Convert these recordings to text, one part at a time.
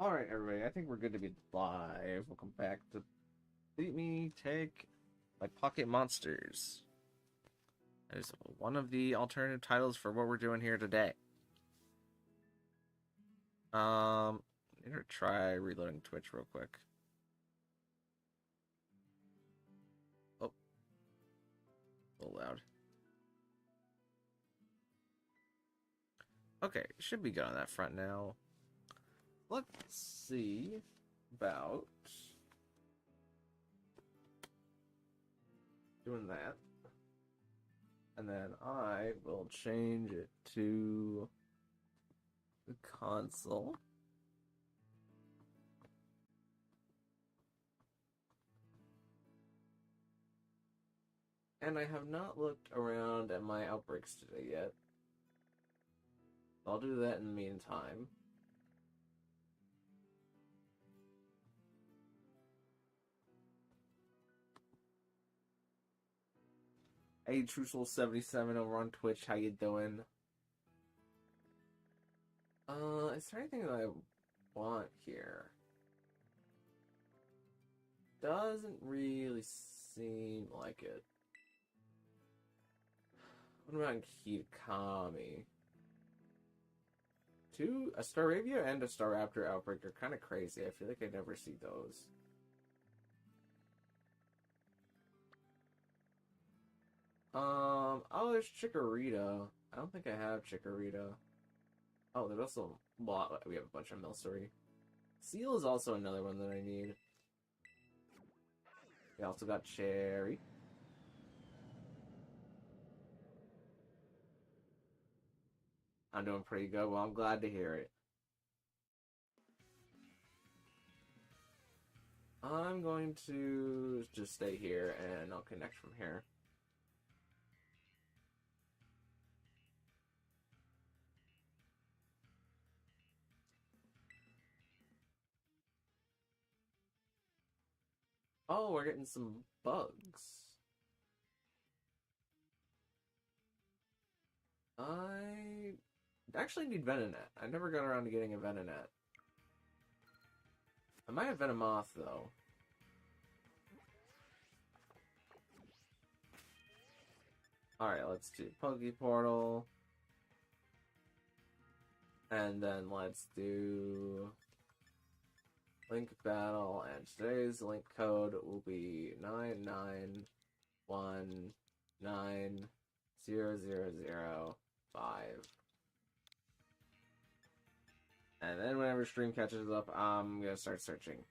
Alright, everybody, I think we're good to be live. Welcome back to Beat Me Take by Pocket Monsters. That is one of the alternative titles for what we're doing here today. I'm gonna try reloading Twitch real quick. Oh. A little loud. Okay, should be good on that front now. Let's see about doing that. And then I will change it to the console. And I have not looked around at my outbreaks today yet. I'll do that in the meantime. Hey, TrueSoul77 over on Twitch, how you doing? Is there anything that I want here? Doesn't really seem like it. What about Kikami? A Staravia and a Staraptor outbreak are kind of crazy. I feel like I never see those. Oh, there's Chikorita. I don't think I have Chikorita. Oh, there's also, well, we have a bunch of Milcery. Seal is also another one that I need. We also got Cherry. I'm doing pretty good. Well, I'm glad to hear it. I'm going to just stay here and I'll connect from here. Oh, we're getting some bugs. I actually need Venonat. I never got around to getting a Venonat. I might have Venomoth, though. Alright, let's do Pokeportal. And then let's do Link Battle. And today's link code will be 991900005. And then whenever stream catches up, I'm gonna start searching.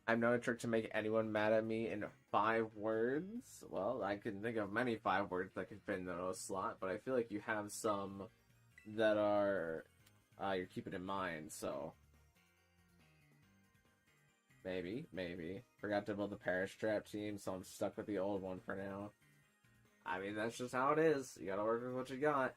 I know a trick to make anyone mad at me in 5 words. Well, I can think of many 5 words that could fit in those slot, but I feel like you have some that are you're keeping in mind, so maybe. Forgot to build the Parish Trap team, so I'm stuck with the old one for now. I mean, that's just how it is. You gotta work with what you got.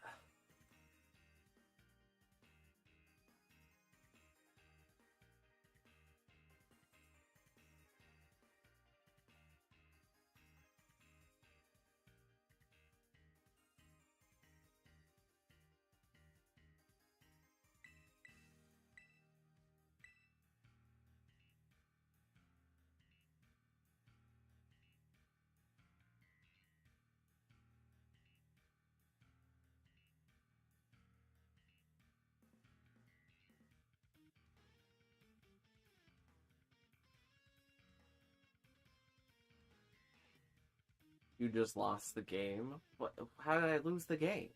You just lost the game? What? How did I lose the game?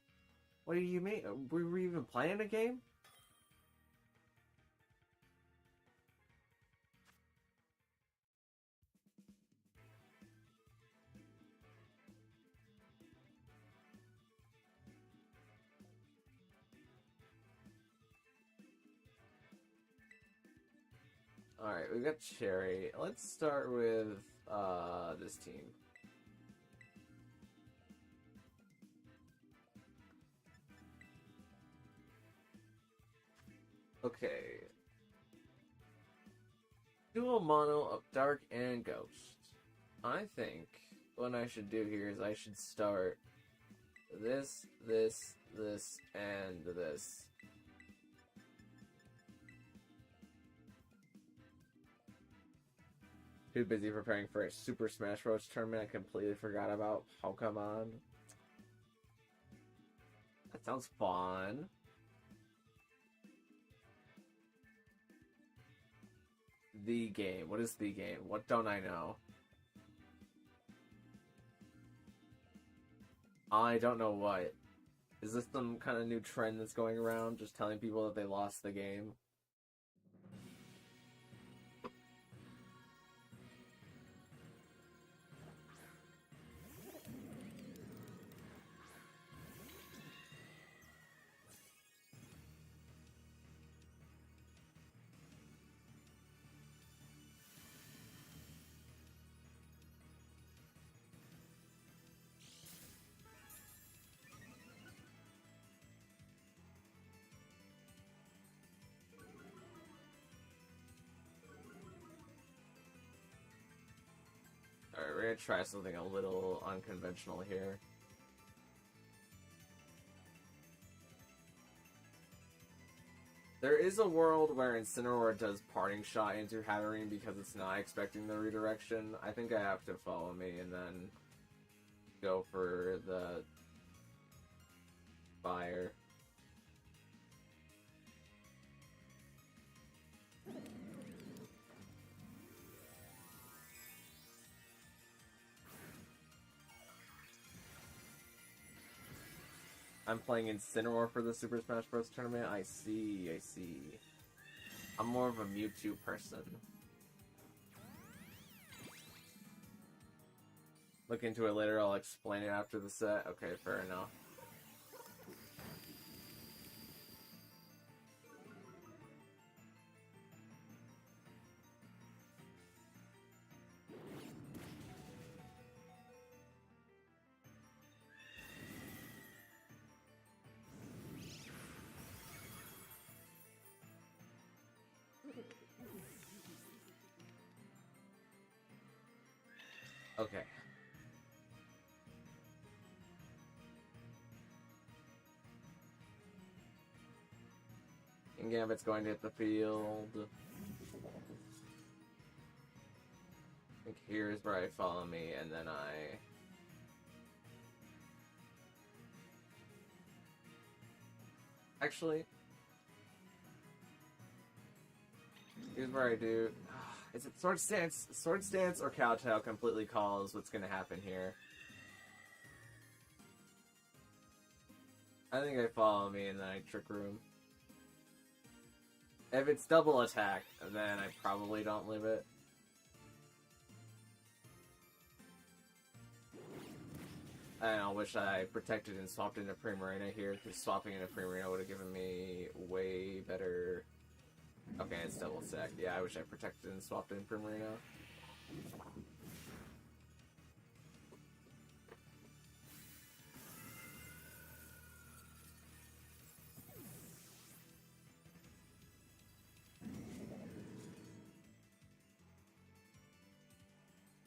What do you mean? Were we even playing a game? Alright, we got Cherry. Let's start with this team. Okay. Dual mono of Dark and Ghost. I think what I should do here is I should start this, and this. Too busy preparing for a Super Smash Bros. Tournament I completely forgot about Pokemon. That sounds fun. The game. What is the game? What don't I know? I don't know what. Is this some kind of new trend that's going around? Just telling people that they lost the game? Alright, we're gonna try something a little unconventional here. There is a world where Incineroar does Parting Shot into Hatterene because it's not expecting the redirection. I think I have to follow me and then go for the fire. I'm playing Incineroar for the Super Smash Bros. Tournament. I see, I see. I'm more of a Mewtwo person. Look into it later, I'll explain it after the set. Okay, fair enough. Okay. And Gambit's going to hit the field. I think here's where I follow me, and then I... Actually... Here's where I do... Is it Sword Stance? Sword Stance or Cowtail completely calls what's going to happen here. I think I follow me and then I Trick Room. If it's double attack, then I probably don't live it. And I wish I protected and swapped into Primarina here, because swapping into Primarina would have given me way better... Okay, it's double attack. Yeah, I wish I protected and swapped in Primarina.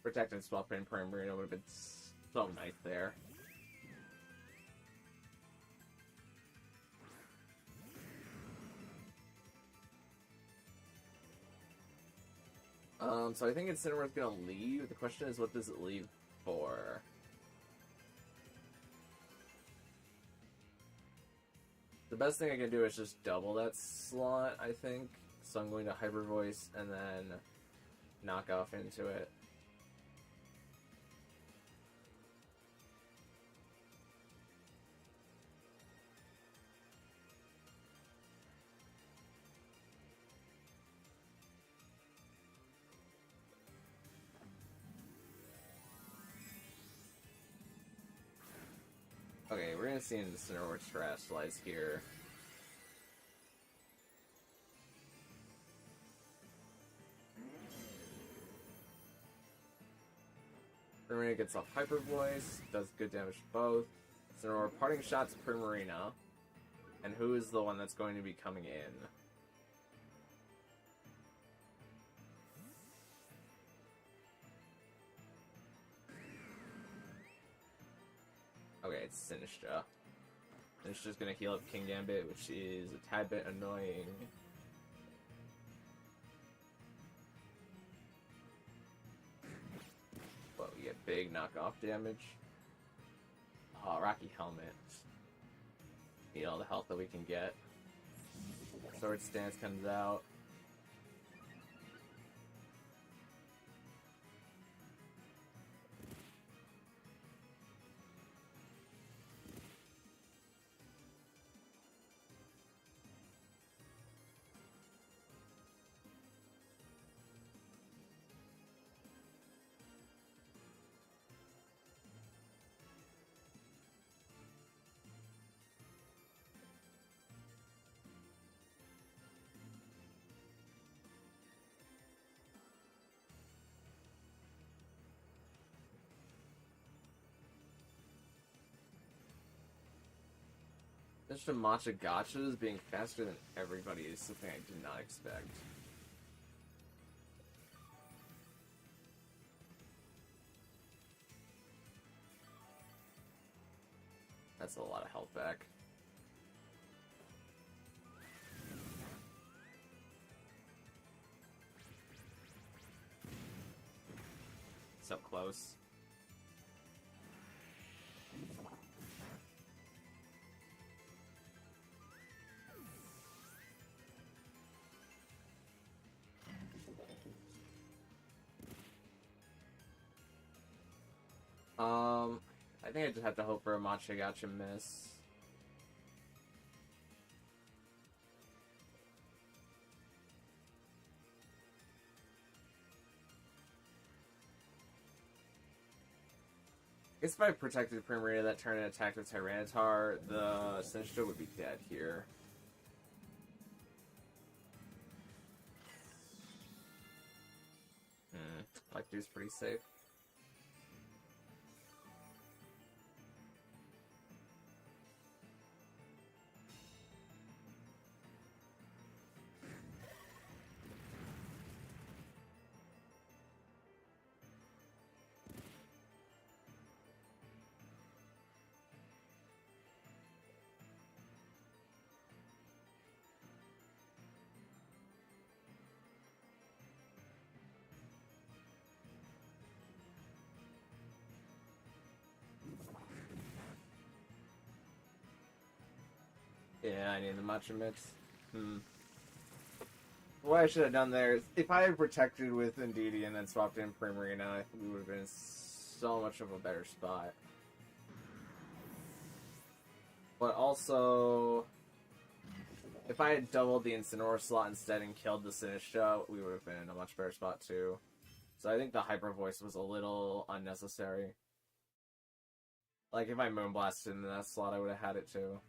Protect and swap in Primarina would have been so nice there. So I think Incineroar's gonna leave. The question is, what does it leave for? The best thing I can do is just double that slot, I think. So I'm going to Hyper Voice and then knock off into it. Okay, we're gonna see Incineroar Terastallize here. Primarina gets off Hyper Voice, does good damage to both. So we're parting shots Primarina. And who is the one that's going to be coming in? Okay, it's Sinistra. Sinistra's gonna heal up King Gambit, which is a tad bit annoying. But we get big knockoff damage. Oh, Rocky Helmet. Need all the health that we can get. Sword Stance comes out. Just a matcha gachas being faster than everybody is something I did not expect. That's a lot of health back. So close. I think I just have to hope for a matcha gacha miss. I guess if I protected Primarina that turn and attacked with Tyranitar, the Sinistra would be dead here. Like, dude's pretty safe. Yeah, I need the matcha mix. What I should have done there is, if I had protected with Indeedee and then swapped in Primarina, we would have been in so much of a better spot. But also, if I had doubled the Incineroar slot instead and killed the Sinistra, we would have been in a much better spot too. So I think the Hyper Voice was a little unnecessary. Like, if I Moonblasted in that slot, I would have had it too.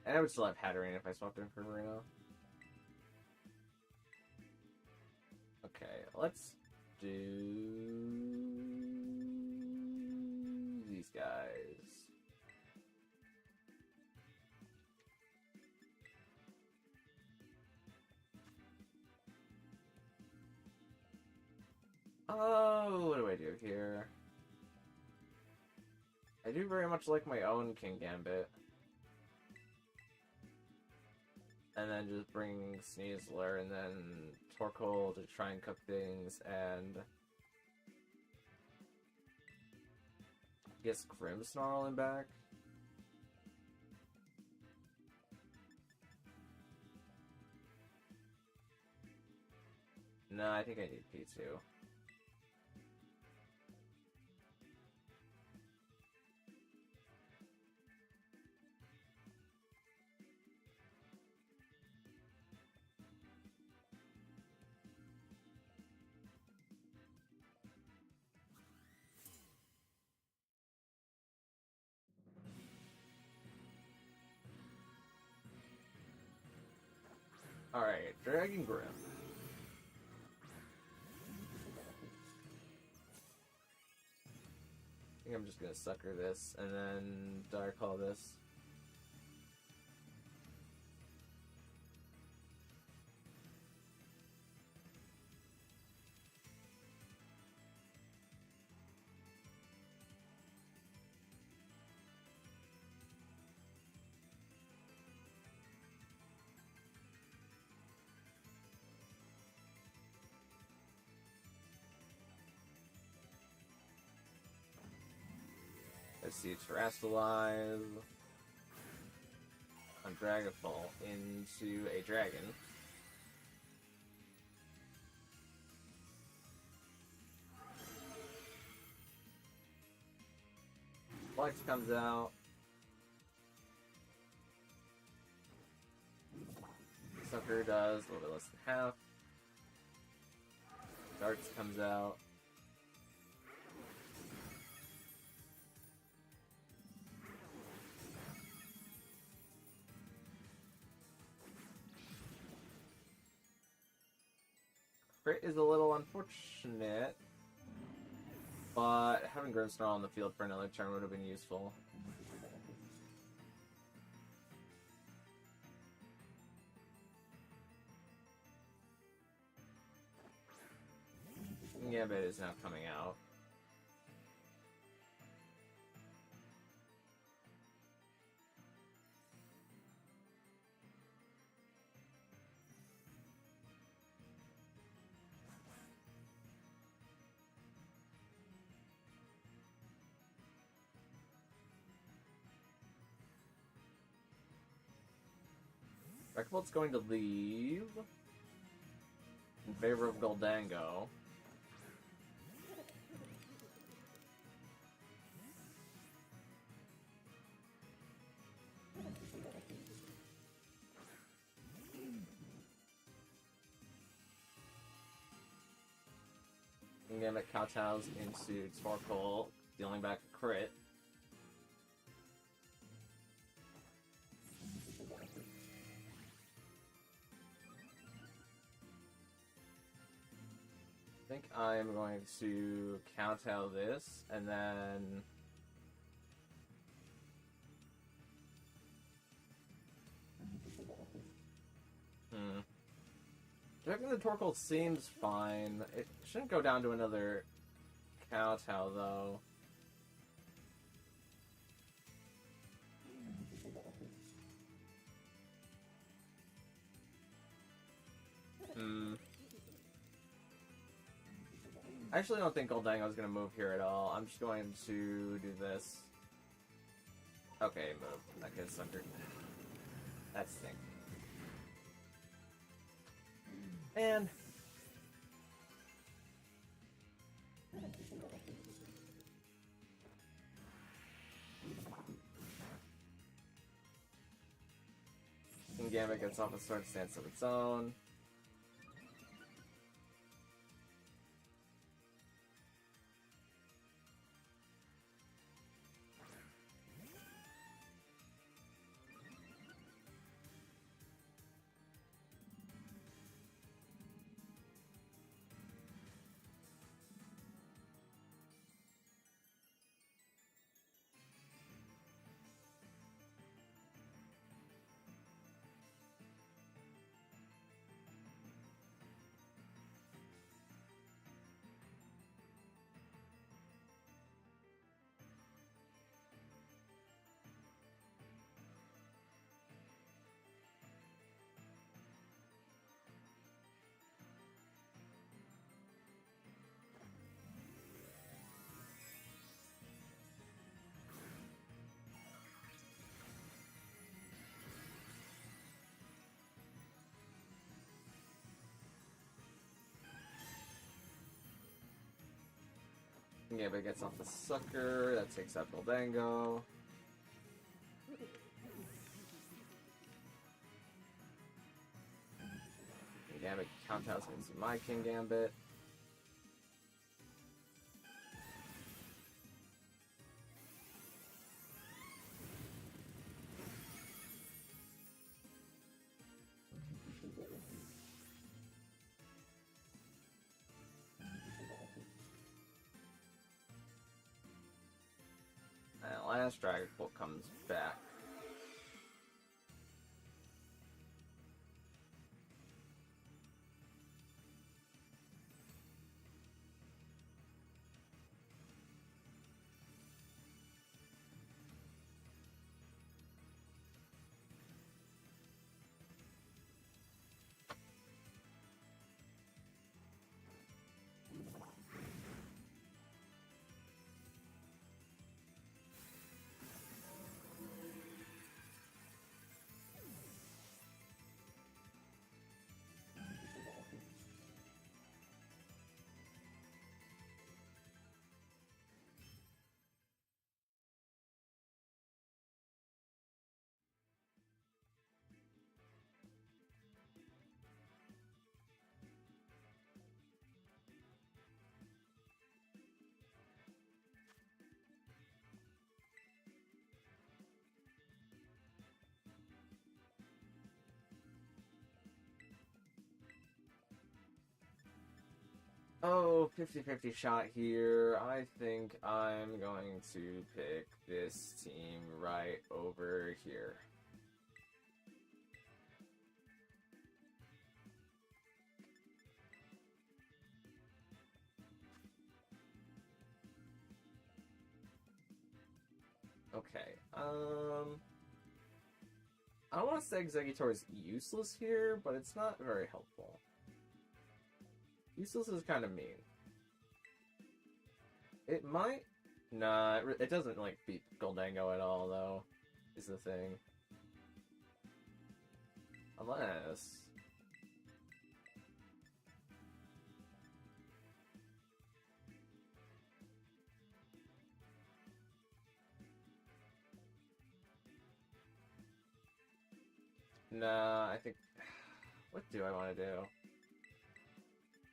And I would still have Hatterene if I swapped in for Marino. Okay, let's do these guys. Oh, what do I do here? I do very much like my own King Gambit. And then just bring Sneasler and then Torkoal to try and cook things, and get Grimmsnarl in back. No, I think I need P2. Alright, Dragon Grim. I think I'm just gonna sucker this and then Dark Claw this. Let's see, Terrestrialize on Dragonfall into a dragon. Flex comes out. Sucker does a little bit less than half. Darts comes out. Crit is a little unfortunate, but having Grimmsnarl on the field for another turn would have been useful. Gambit is now coming out. Reckbolt's going to leave in favor of Goldango. Gambit kowtows into Torkoal, dealing back a crit. I think I'm going to kowtow this, and then Directing the Torkoal seems fine. It shouldn't go down to another kowtow, though. I actually don't think Goldango's gonna move here at all. I'm just going to do this. Okay, move. That gets suckered. That stinks. And Gambit gets off a sword stance of its own. Gambit gets off the sucker, that takes out Goldango. Gambit kowtows into my King Gambit. as Dragapult comes back. Oh, 50-50 shot here. I think I'm going to pick this team right over here. Okay, I don't want to say Exeggutor is useless here, but it's not very helpful. Useless is kind of mean. It might... Nah, it doesn't, like, beat Goldango at all, though, is the thing. Unless... Nah, I think... What do I want to do?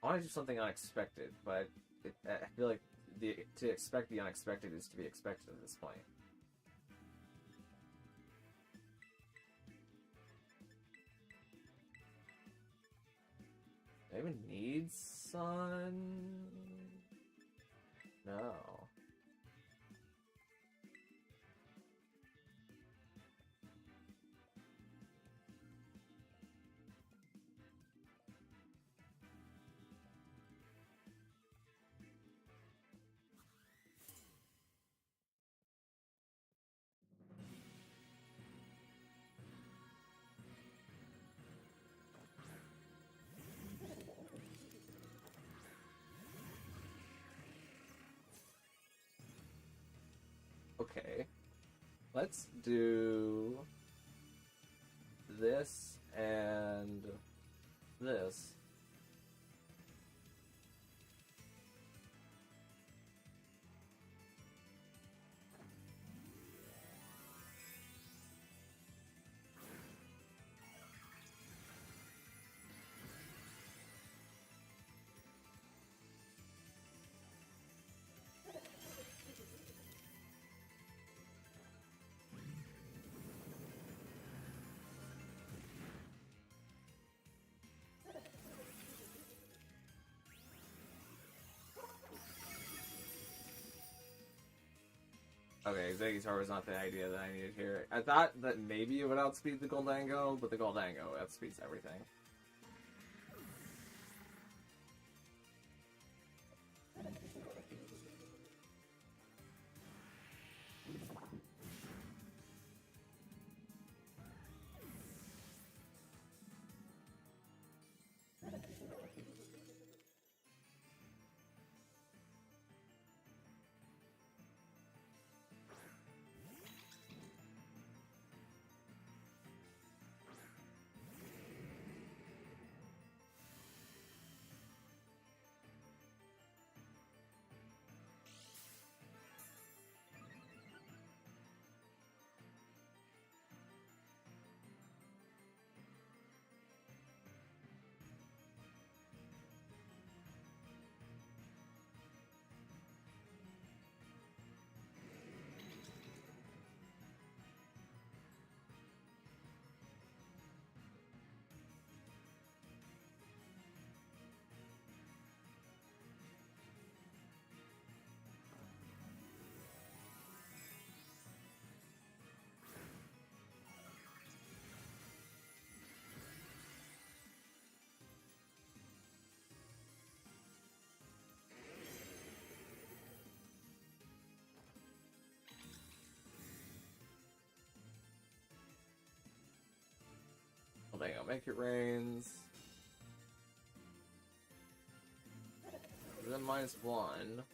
I want to do something unexpected, but I feel like to expect the unexpected is to be expected at this point. Do I even need Sun? No. Okay, let's do this and this. Okay, Exeggutor was not the idea that I needed here. I thought that maybe it would outspeed the Goldango, but the Goldango outspeeds everything. Goldango, make it rains. Then -1.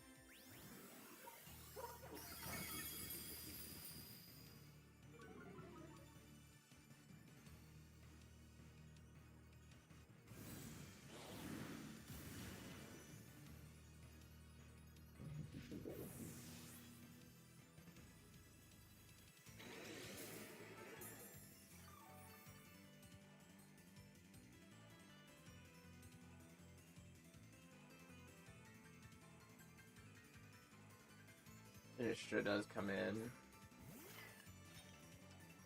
Initiative does come in.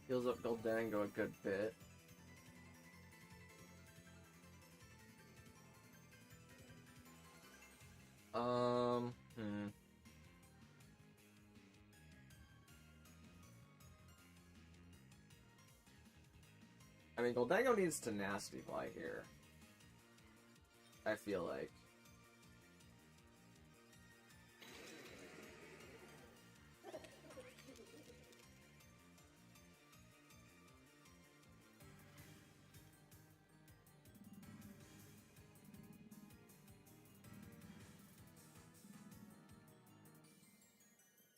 Heals up Goldango a good bit. I mean, Goldango needs to Nasty Fly here. I feel like.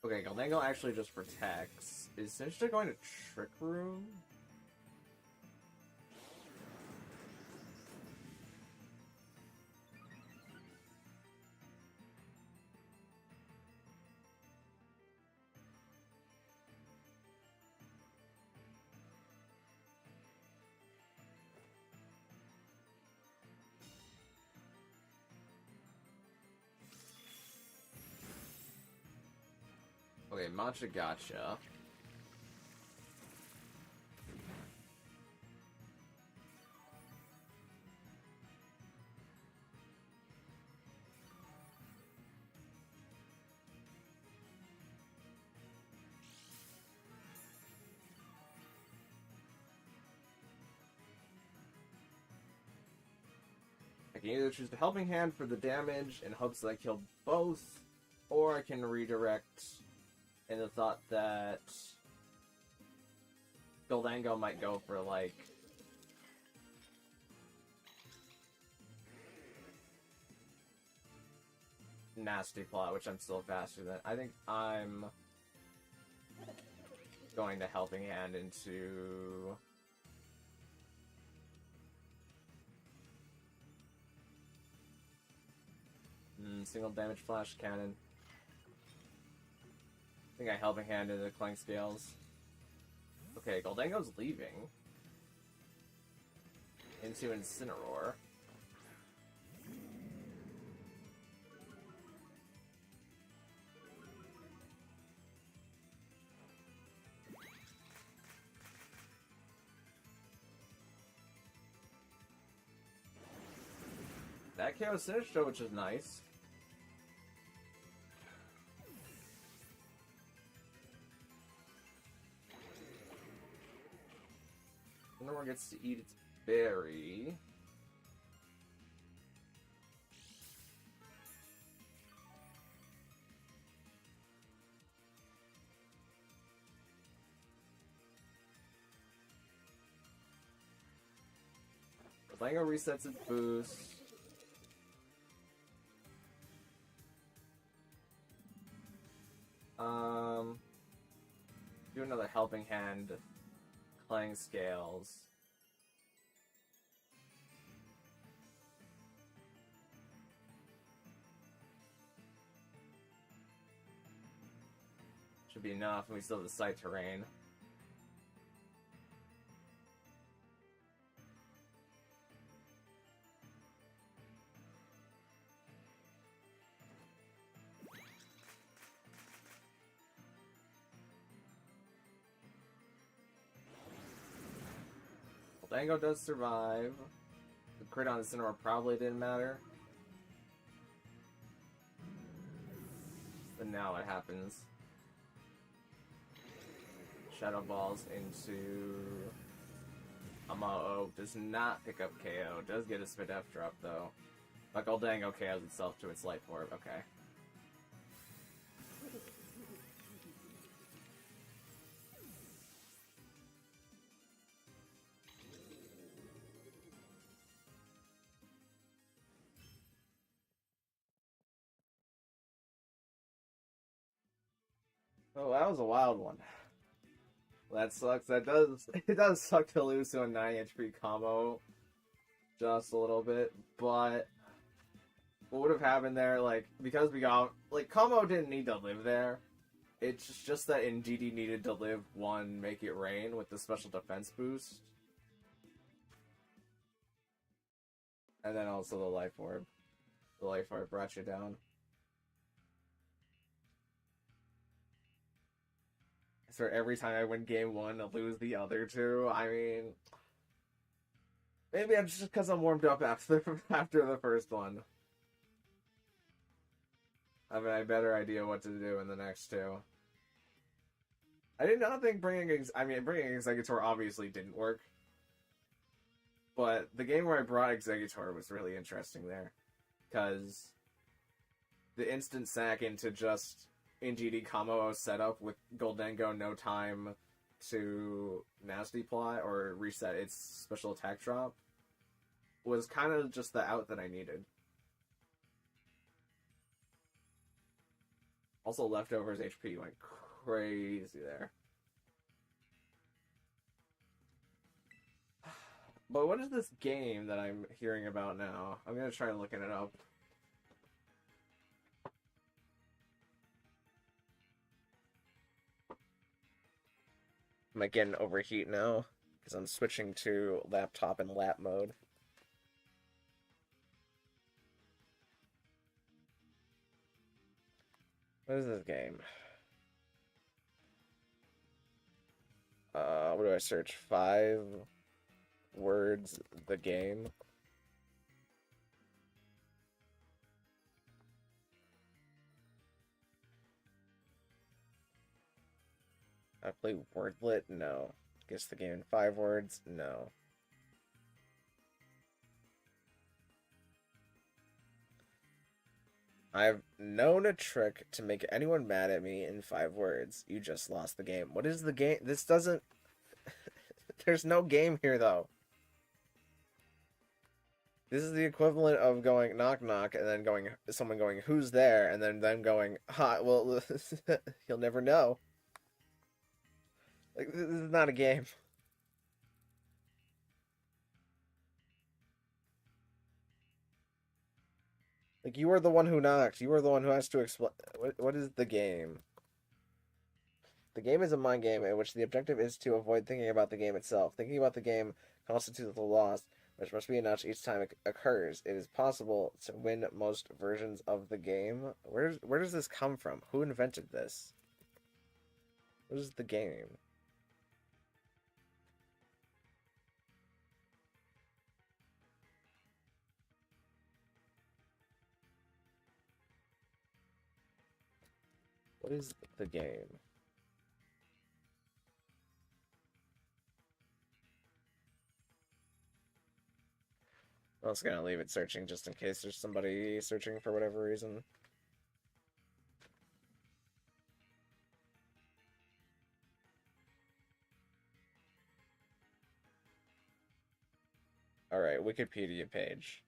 Okay, Goldango actually just protects. Is Sinistcha going to Trick Room? Okay, Matcha Gotcha. I can either choose the Helping Hand for the damage in hopes that I kill both, or I can redirect in the thought that Goldango might go for, like, Nasty Plot, which I'm still faster than. I think I'm going to Helping Hand into single damage Flash Cannon. I think I Helping Hand into the Clank Scales. Okay, Goldango's leaving. Into Incineroar. That KO's Sinistcha, which is nice. Incineroar gets to eat its berry. Goldango resets its boost. Do another Helping Hand. Clang Scales. Should be enough, and we still have the Sight Terrain. Goldango does survive. The crit on the Incineroar probably didn't matter. But now what happens? Shadow Balls into Amao. Does not pick up KO. Does get a Spadef drop though. But Goldango KOs itself to its Life Orb. Okay. Oh, that was a wild one. That sucks. That does it does suck to lose to a 9 HP combo just a little bit, but what would have happened there, like, because we got, like, combo didn't need to live there. It's just that NGD needed to live one, make it rain with the special defense boost. And then also the life orb. The life orb brought you down. So every time I win game one, I lose the other two. I mean, maybe I'm just because I'm warmed up after the first one. I have a better idea what to do in the next two. I did not think bringing Exeggutor obviously didn't work. But the game where I brought Exeggutor was really interesting there. Because the instant sack into just NGD combo setup with Goldengo no time to nasty plot or reset its special attack drop was kind of just the out that I needed. Also, Leftovers HP went crazy there. But what is this game that I'm hearing about now? I'm gonna try looking it up. Am I getting overheat now? Because I'm switching to laptop and lap mode. What is this game? What do I search? 5 words, the game. I play Wordlet? No. Guess the game in 5 words? No. I've known a trick to make anyone mad at me in 5 words. You just lost the game. What is the game? This doesn't... There's no game here, though. This is the equivalent of going knock knock and then going someone going who's there and then them going ha well you'll never know. Like, this is not a game. Like, you are the one who knocks. You are the one who has to explain. What is the game? The game is a mind game in which the objective is to avoid thinking about the game itself. Thinking about the game constitutes the loss, which must be a notch each time it occurs. It is possible to win most versions of the game. Where does this come from? Who invented this? What is the game? What is the game? I was gonna leave it searching just in case there's somebody searching for whatever reason. Alright, Wikipedia page.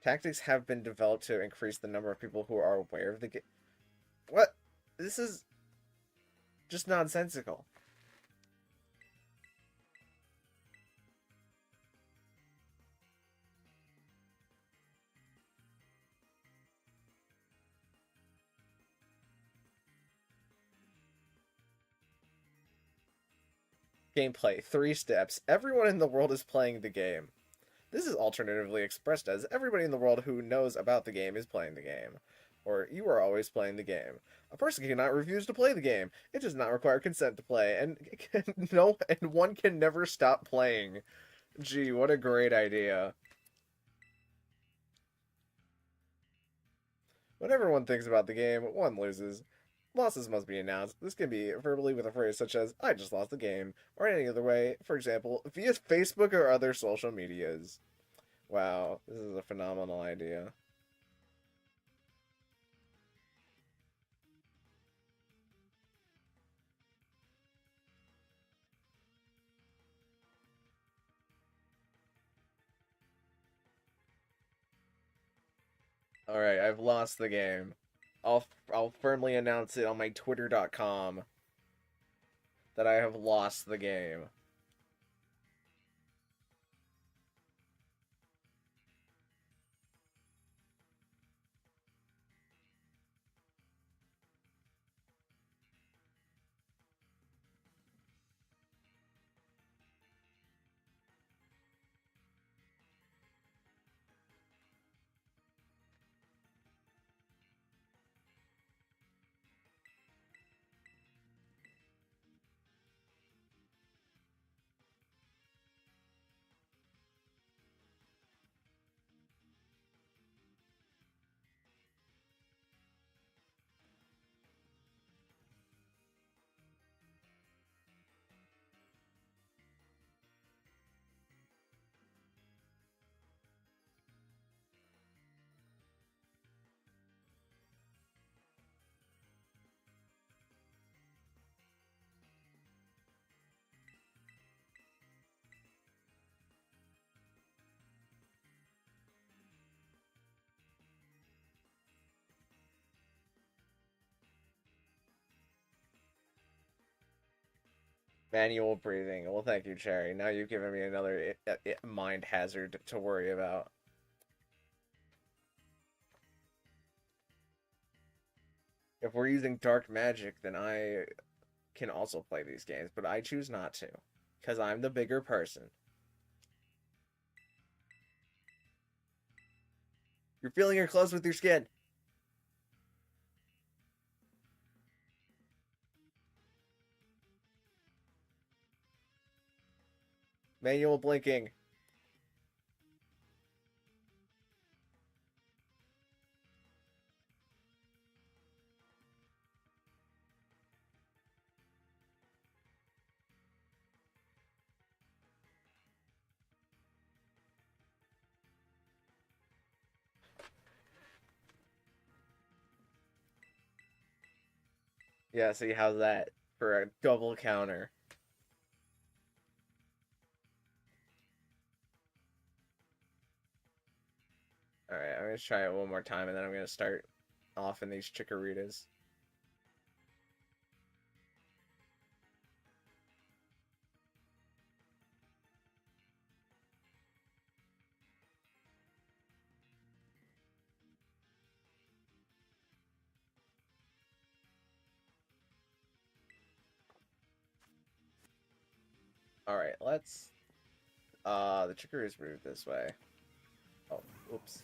Tactics have been developed to increase the number of people who are aware of the game. What? This is just nonsensical. Gameplay, 3 steps. Everyone in the world is playing the game. This is alternatively expressed as everybody in the world who knows about the game is playing the game. Or you are always playing the game. A person cannot refuse to play the game. It does not require consent to play, and one can never stop playing. Gee, what a great idea. When everyone thinks about the game, one loses. Losses must be announced. This can be verbally with a phrase such as, I just lost the game, or any other way, for example, via Facebook or other social medias. Wow, this is a phenomenal idea. Alright, I've lost the game. I'll firmly announce it on my twitter.com that I have lost the game. Manual breathing. Well, thank you, Cherry. Now you've given me another mind hazard to worry about. If we're using dark magic, then I can also play these games, but I choose not to. Because I'm the bigger person. You're feeling your clothes with your skin. Manual blinking. Yeah, see, how's that for a double counter? Alright, I'm gonna try it one more time, and then I'm gonna start off in these Chikoritas. Alright, let's... the Chikoritas moved this way. Oh, oops.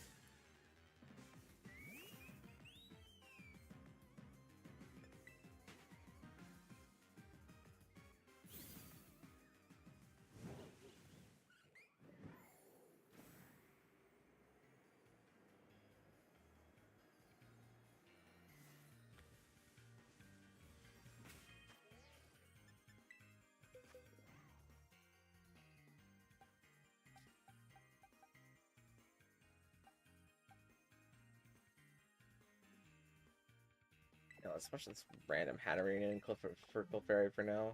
Yeah, let's watch this random Hatterene and for Clefairy for now.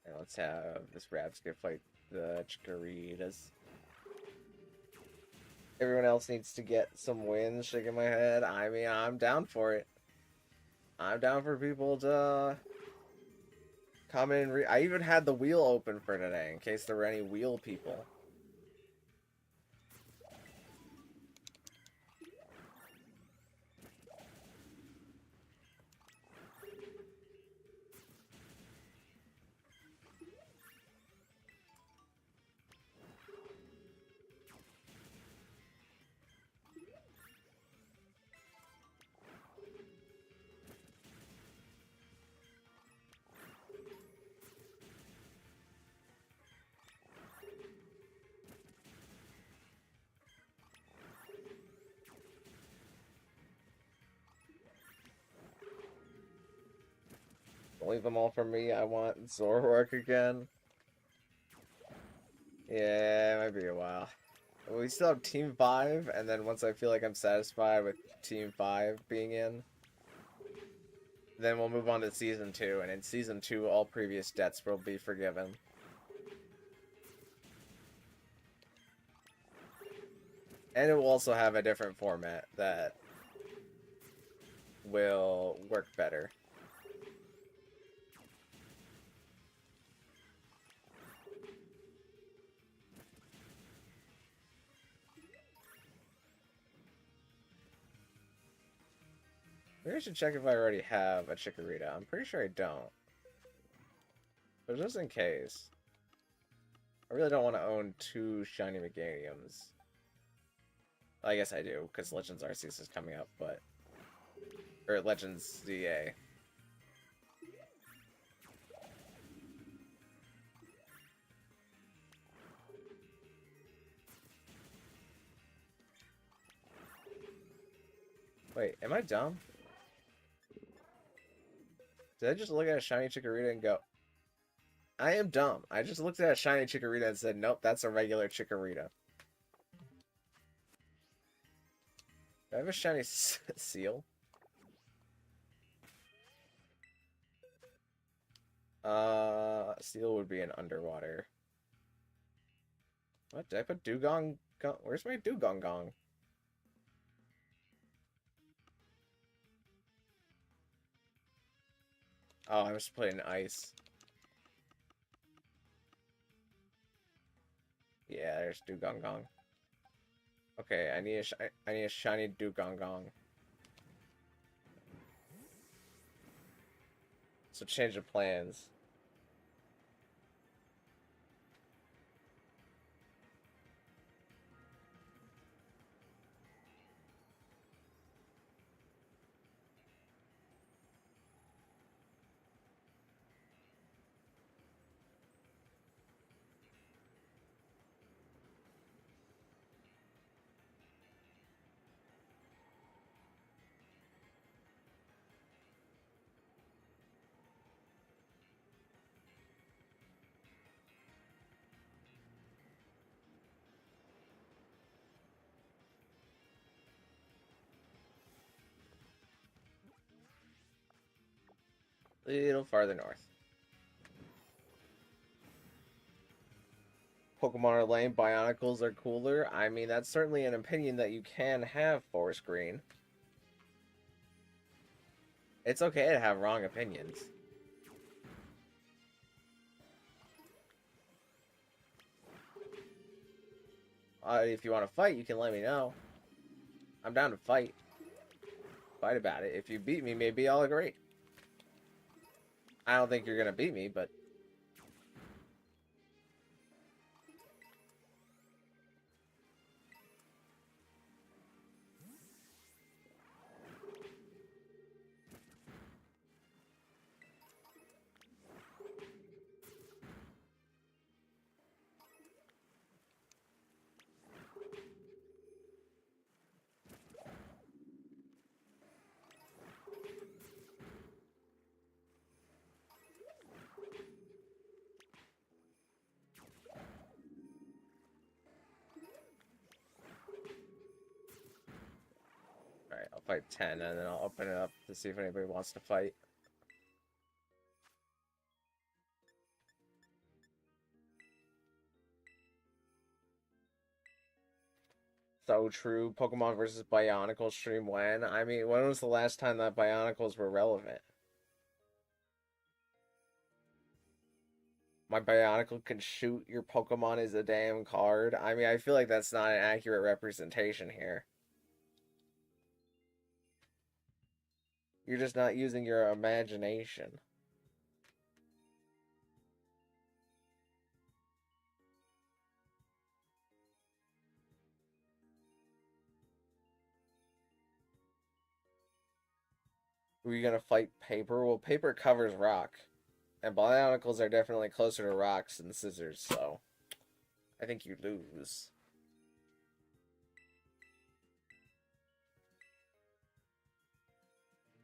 And let's have this Rabsca fight the Chikoritas. Everyone else needs to get some wins, shaking my head. I mean, I'm down for it. I'm down for people to come in and I even had the wheel open for today, in case there were any wheel people. Leave them all for me. I want Zoroark again. Yeah, it might be a while. We still have Team 5, and then once I feel like I'm satisfied with Team 5 being in, then we'll move on to Season 2, and in Season 2, all previous debts will be forgiven. And it will also have a different format that will work better. Maybe I should check if I already have a Chikorita. I'm pretty sure I don't. But just in case. I really don't want to own 2 shiny Meganiums. I guess I do, because Legends Arceus is coming up, but... Or Legends ZA. Wait, am I dumb? Did I just look at a shiny Chikorita and go, I am dumb. I just looked at a shiny Chikorita and said, nope, that's a regular Chikorita. Do I have a shiny seal? Seal would be an underwater. What? Did I put Dugong? Where's my Dugong Gong? Oh, I was putting ice. Yeah, there's Dugong Gong. Okay, I need a shiny Dugong Gong. So change of plans. A little farther north. Pokemon are lame, Bionicles are cooler. I mean, that's certainly an opinion that you can have, Forest Green. It's okay to have wrong opinions. If you want to fight, you can let me know. I'm down to fight. Fight about it. If you beat me, maybe I'll agree. I don't think you're going to beat me, but... Alright, I'll fight 10, and then I'll open it up to see if anybody wants to fight. So true. Pokemon versus Bionicles stream when? I mean, when was the last time that Bionicles were relevant? My Bionicle can shoot, your Pokemon is a damn card. I mean, I feel like that's not an accurate representation here. You're just not using your imagination. Were you gonna fight Paper? Well, Paper covers rock. And Bionicles are definitely closer to rocks than scissors, so... I think you lose.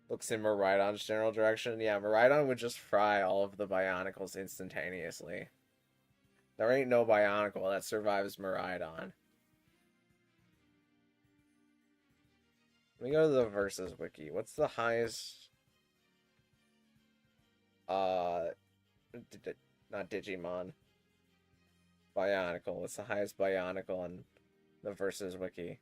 Looks in Miraidon's general direction. Yeah, Miraidon would just fry all of the Bionicles instantaneously. There ain't no Bionicle that survives Miraidon. Let me go to the Versus Wiki. What's the highest... not Digimon. Bionicle. What's the highest Bionicle on the versus wiki.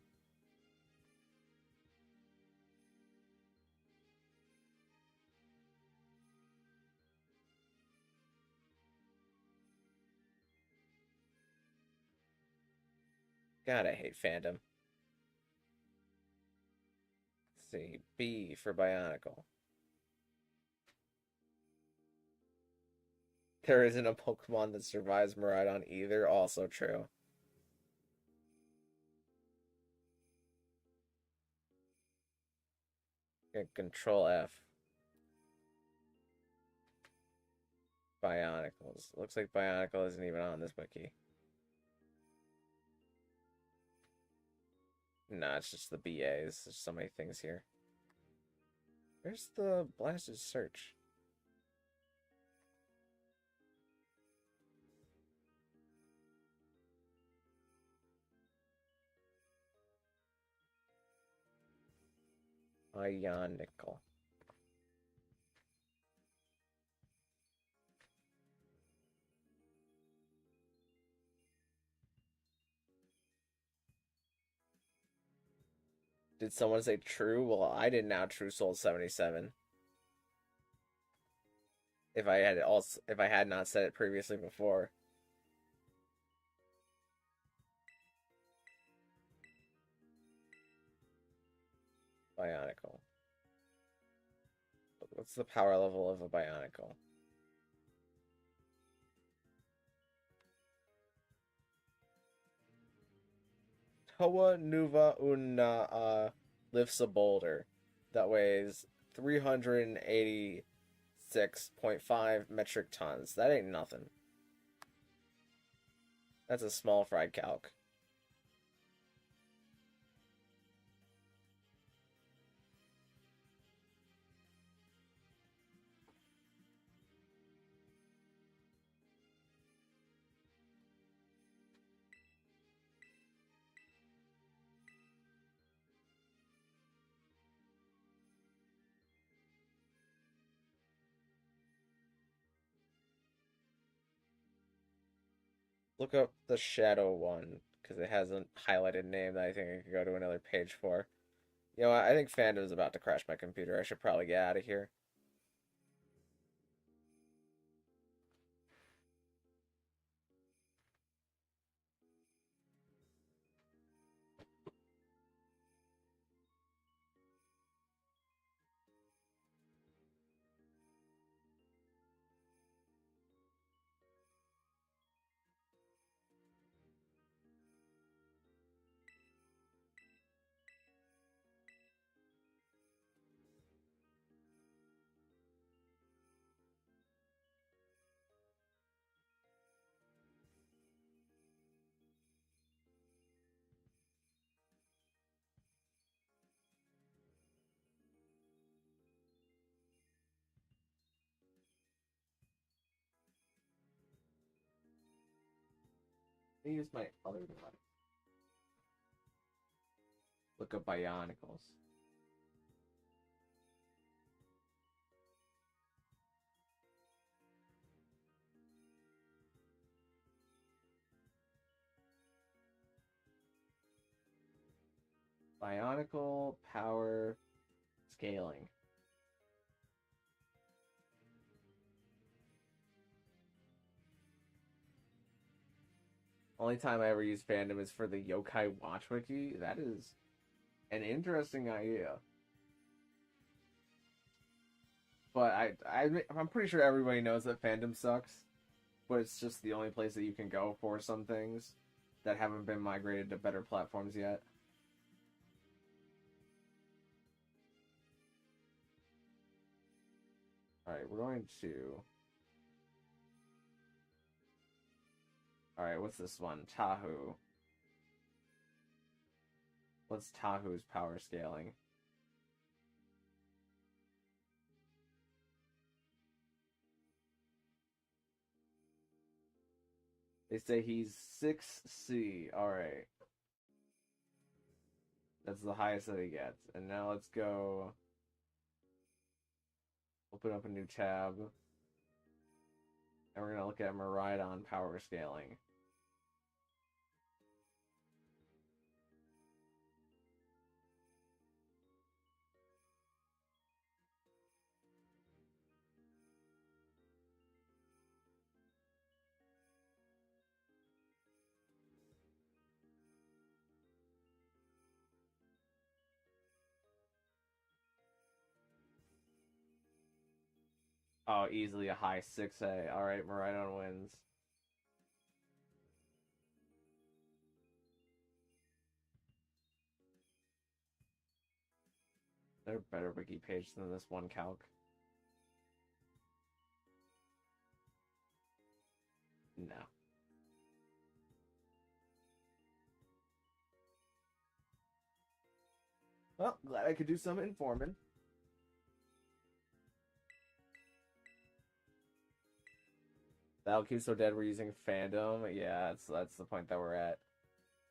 God, I hate fandom. Let's see, B for Bionicle. There isn't a Pokemon that survives Miraidon either, also true. Control F. Bionicles. Looks like Bionicle isn't even on this wiki. Nah, it's just the BAs. There's so many things here. Where's the blasted search? Bionicle. Did someone say true? Well, I did now true soul 77. If I had not said it previously before. Bionicle. What's the power level of a Bionicle? Toa Nuva Una lifts a boulder that weighs 386.5 metric tons. That ain't nothing. That's a small fried calc. Look up the Shadow one, because it has a highlighted name that I think I could go to another page for. You know what? I think fandom's about to crash my computer. I should probably get out of here. Let me use my other device. Look up Bionicles. Bionicle power scaling. Only time I ever use fandom is for the Yokai Watch Wiki. That is an interesting idea. But I'm pretty sure everybody knows that fandom sucks. But it's just the only place that you can go for some things that haven't been migrated to better platforms yet. Alright, we're going to... Alright, what's this one? Tahu. What's Tahu's power scaling? They say he's 6C. Alright. That's the highest that he gets. And now let's go... Open up a new tab. And we're going to look at Miraidon power scaling. Oh, easily a high 6A. Alright, Maridon wins. There are better wiki pages than this one calc. No. Well, glad I could do some informing. That'll keep so dead we're using fandom. Yeah, that's the point that we're at.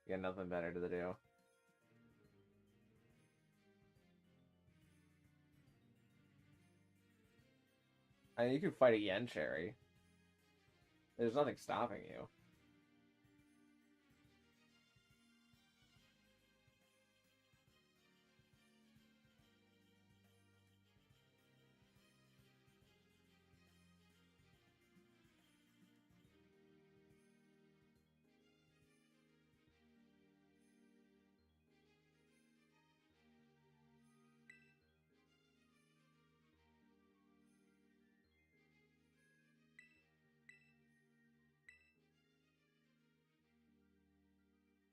You got nothing better to do. I mean, you can fight a Yen Cherry. There's nothing stopping you.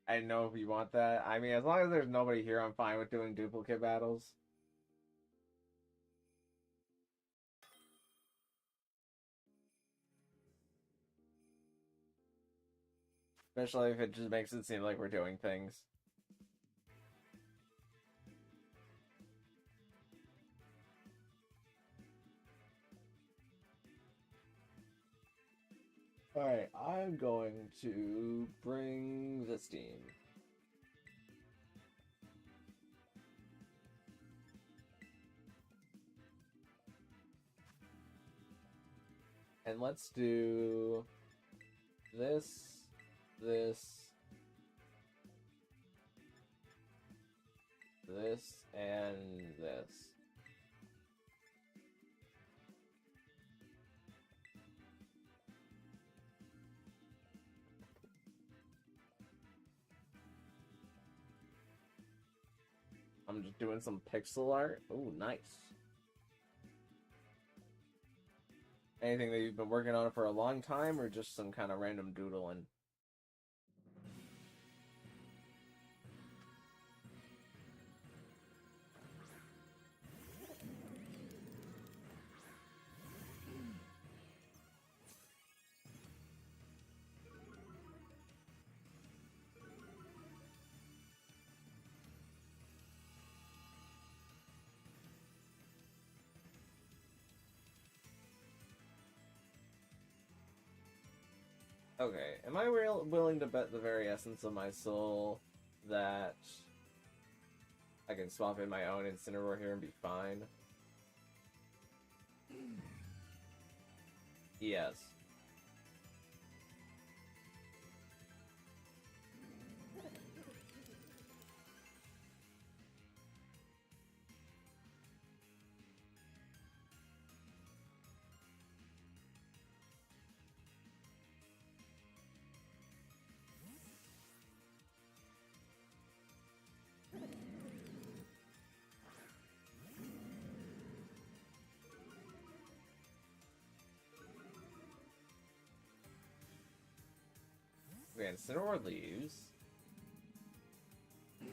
I know if you want that. I mean, as long as there's nobody here, I'm fine with doing duplicate battles. Especially if it just makes it seem like we're doing things. Alright, I'm going to bring this team. And let's do this, and this. I'm just doing some pixel art. Ooh, nice. Anything that you've been working on for a long time, or just some kind of random doodling? Okay, am I willing to bet the very essence of my soul that I can swap in my own Incineroar here and be fine? Yes. Okay, Incineroar leaves.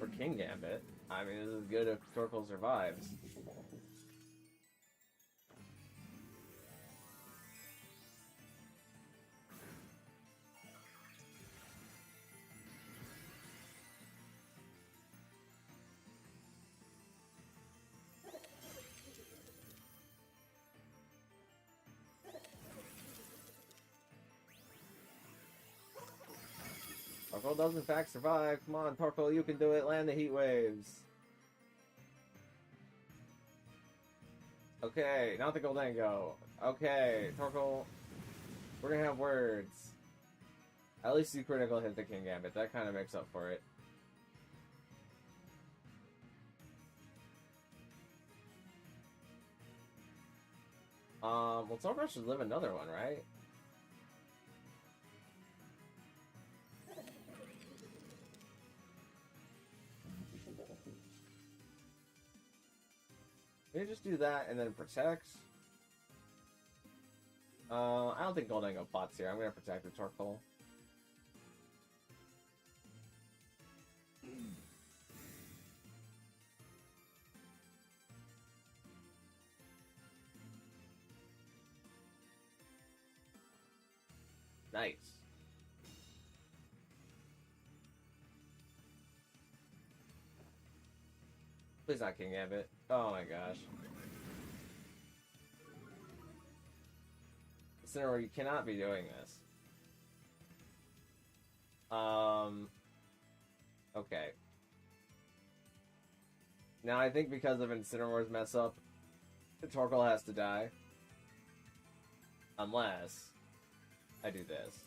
For King Gambit. I mean, this is good if Torkoal survives. Torkoal does in fact survive. Come on, Torkoal, you can do it. Land the heat waves. Okay, not the Goldango. Okay, Torkoal, we're gonna have words. At least you critical hit the King Gambit. That kind of makes up for it. Well, Torkoal should live another one, right? Maybe just do that and then protect. I don't think Goldango plots here. I'm gonna protect the Torkoal. Nice. Please not King Gambit. Oh my gosh. Incineroar, you cannot be doing this. Okay. Now I think because of Incineroar's mess up, the Torkoal has to die. Unless I do this.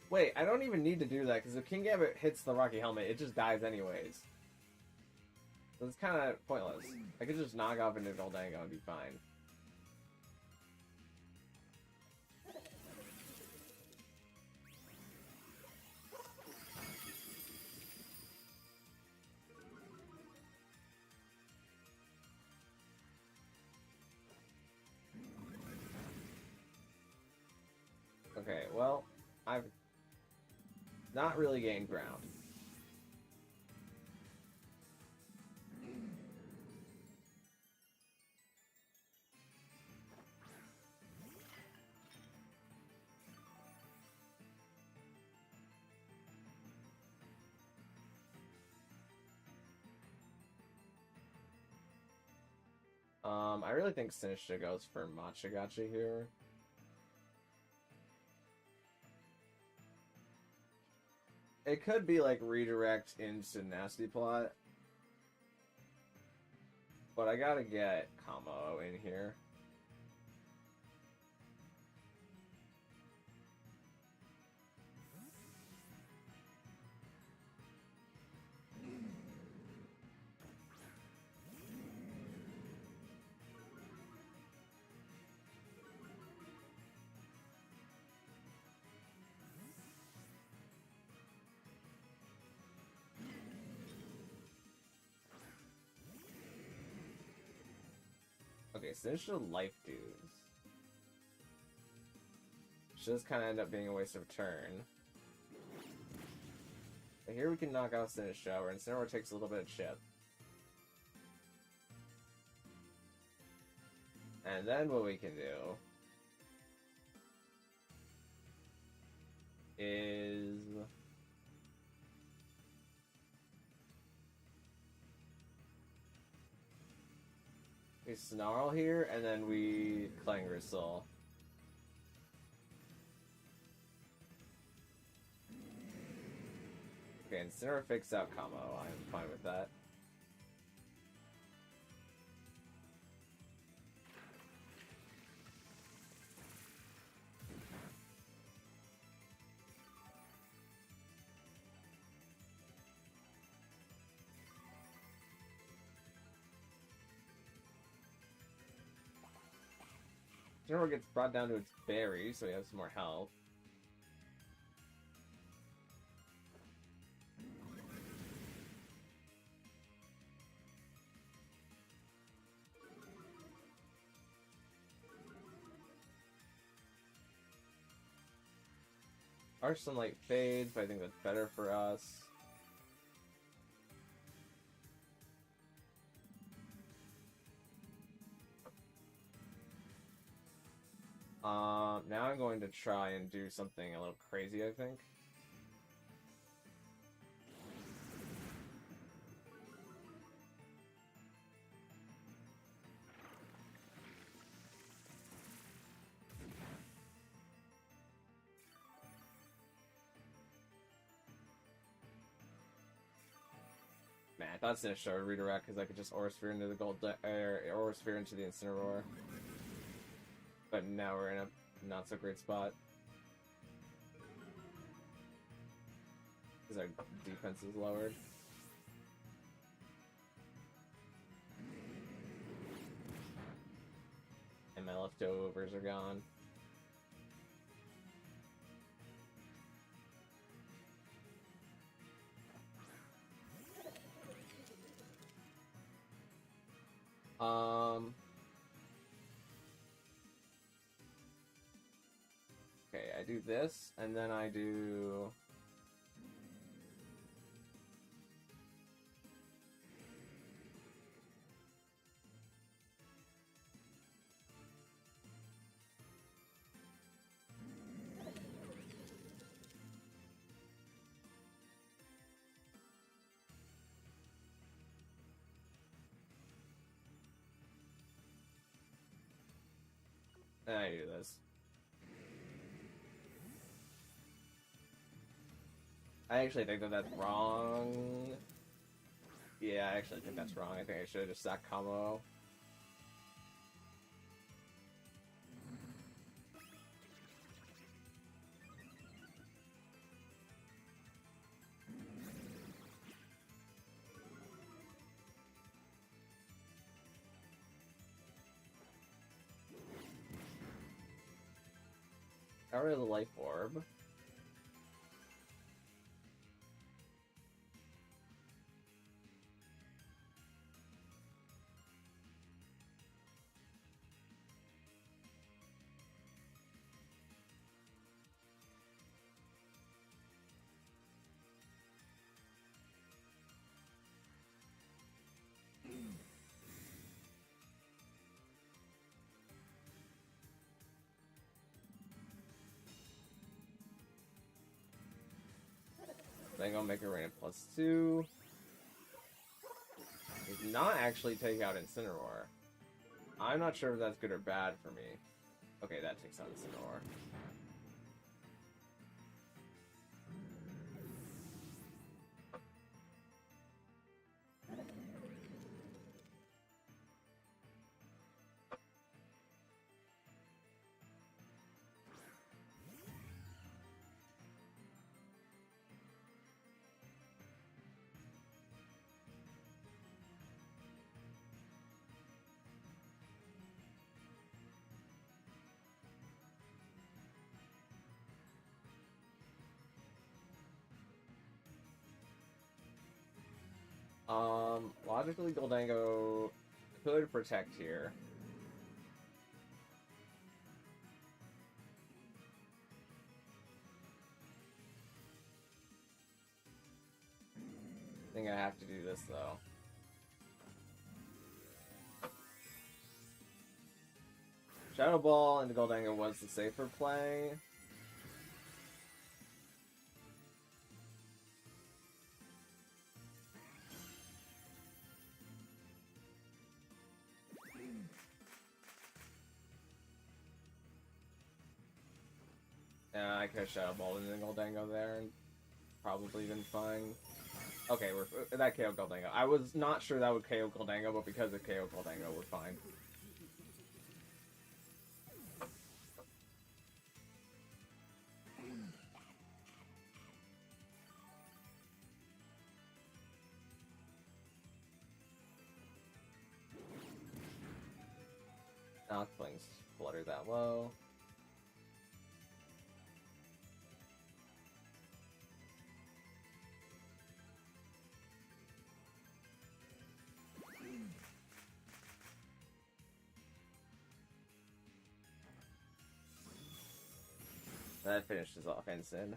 Wait, I don't even need to do that, because if King Gambit hits the Rocky Helmet, it just dies anyways. So it's kind of pointless. I could just knock off into Goldango and be fine. Okay, well, I've not really gained ground. I really think Sinistcha goes for Machagacha here. It could be like redirect into Nasty Plot. But I gotta get Kamo in here. Okay, Sinistcha life dues. Should just kind of end up being a waste of a turn. But here we can knock out Sinistcha, where Incineroar takes a little bit of chip. And then what we can do is we Snarl here, and then we Clangor's Soul. Okay, Incineroar fakes out Kamo. I'm fine with that. Incineroar gets brought down to its berry, so he has some more health. Our Sunlight fades, but I think that's better for us. Now I'm going to try and do something a little crazy, I think. Man, I thought Sinistcha would redirect because I could just Aura Sphere into the Aura Sphere into the Incineroar. But now we're in a not so great spot. Because our defense is lowered. And my leftovers are gone. Um. Okay, I do this, and then I do. And I do this. I actually think that that's wrong. Yeah, I actually think that's wrong. I think I should have just sacked combo. Got rid of the life orb. Then I'll make a rain +2. Did not actually take out Incineroar. I'm not sure if that's good or bad for me. Okay, that takes out Incineroar. Logically, Goldango could protect here. I think I have to do this, though. Shadow Ball into Goldango was the safer play. I could have Shadow Balled into Goldango there and probably been fine. Okay, that KO Goldango. I was not sure that would KO Goldango, but because it KO Goldango, we're fine. Not playing Flutter that low. That finished his offense in.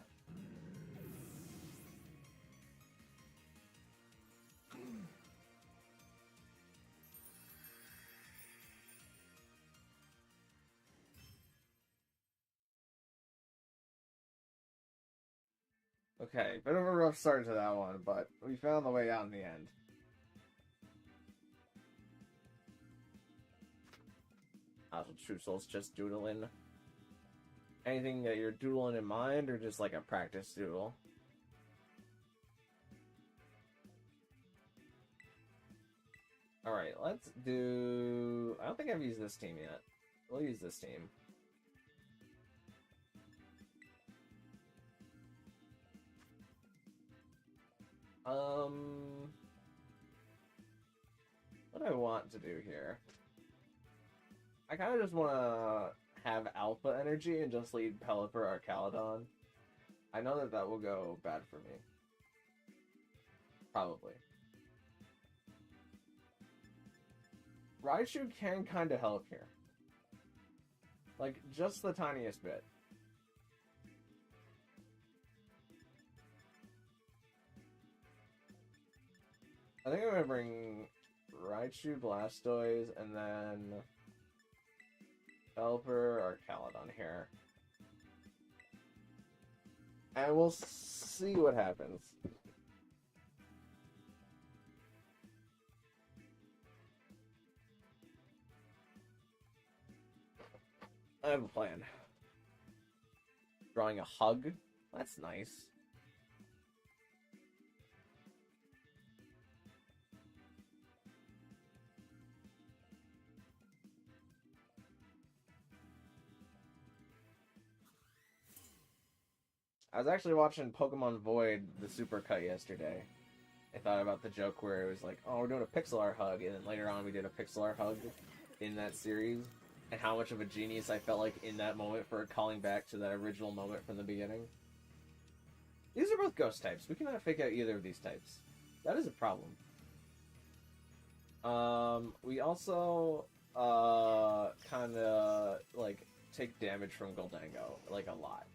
Okay, bit of a rough start to that one, but we found the way out in the end. True Soul's just doodling. Anything that you're doodling in mind, or just like a practice doodle? Alright, let's do... I don't think I've used this team yet. We'll use this team. What do I want to do here? I kind of just want to have alpha energy and just lead Pelipper or Caledon. I know that that will go bad for me. Probably. Raichu can kind of help here. Like, just the tiniest bit. I think I'm gonna bring Raichu, Blastoise, and then Pelipper or Caledon here. And we'll see what happens. I have a plan. Drawing a hug? That's nice. I was actually watching Pokemon Void, the supercut, yesterday. I thought about the joke where it was like, oh, we're doing a pixel art hug, and then later on we did a pixel art hug in that series, and how much of a genius I felt like in that moment for calling back to that original moment from the beginning. These are both ghost types. We cannot fake out either of these types. That is a problem. We also, kinda, like, take damage from Goldango, like, a lot.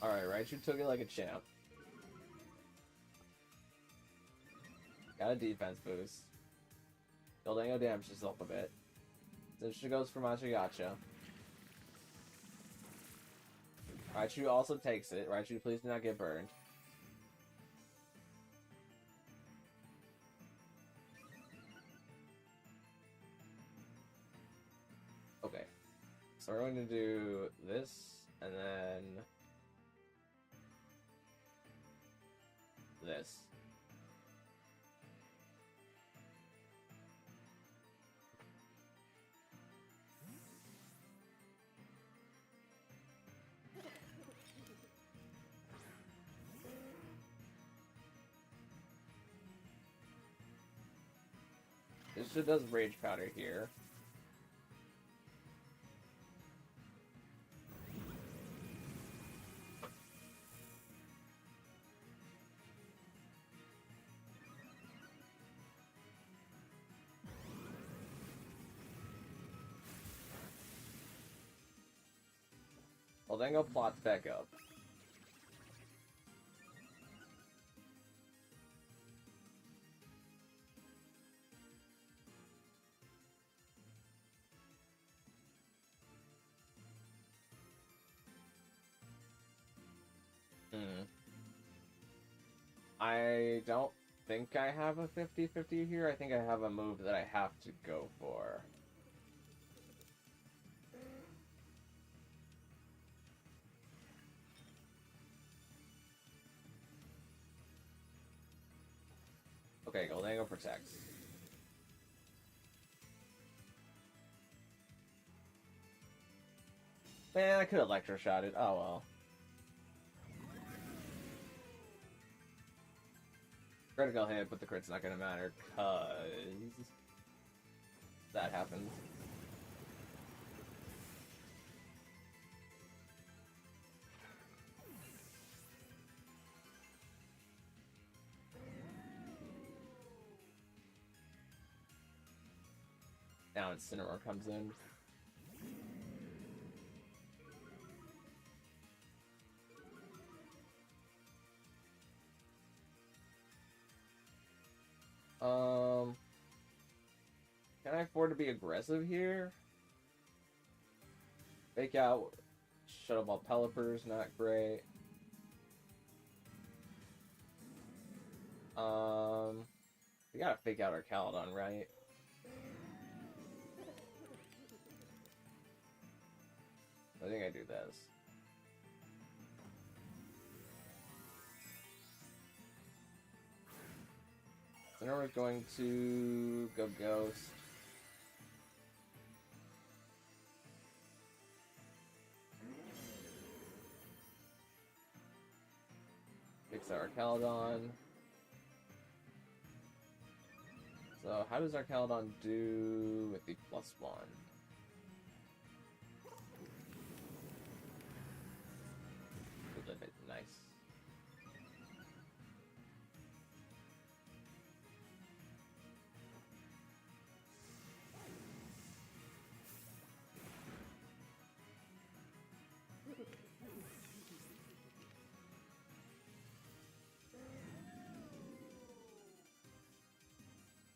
Alright, Raichu took it like a champ. Got a defense boost. Goldango damaged himself a bit. So she goes for Machagacha. Raichu also takes it. Raichu, please do not get burned. Okay. So we're going to do this, and then this. This shit does Rage Powder here. Well, then go plots back up. I don't think I have a 50-50 here. I think I have a move that I have to go for. Okay, Goldango protects. Man, I could have electroshot it. Oh well. Critical hit, but the crit's not gonna matter, cause that happens. Now Incineroar comes in. Can I afford to be aggressive here? Fake out Shuttle Ball Pelipper's not great. We gotta fake out our Caledon, right? I think I do this. Incineroar is going to go Ghost. Fix our Archaludon. So how does Archaludon do with the +1? A little bit nice.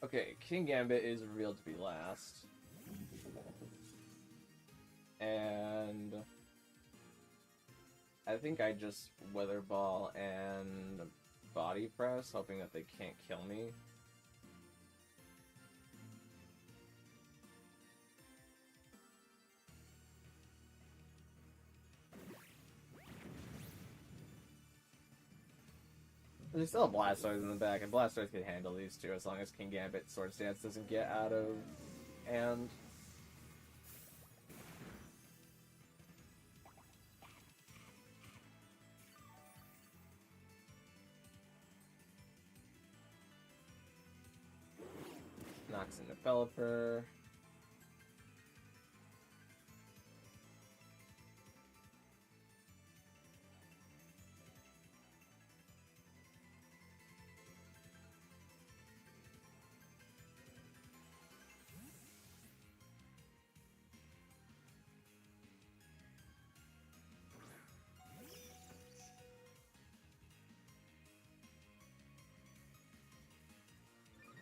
Okay, King Gambit is revealed to be last. And I think I just Weather Ball and Body Press, hoping that they can't kill me. There's still a Blastoise in the back, and Blastoise can handle these two as long as King Gambit Sword Stance doesn't get out of hand. Knocks into Pelipper.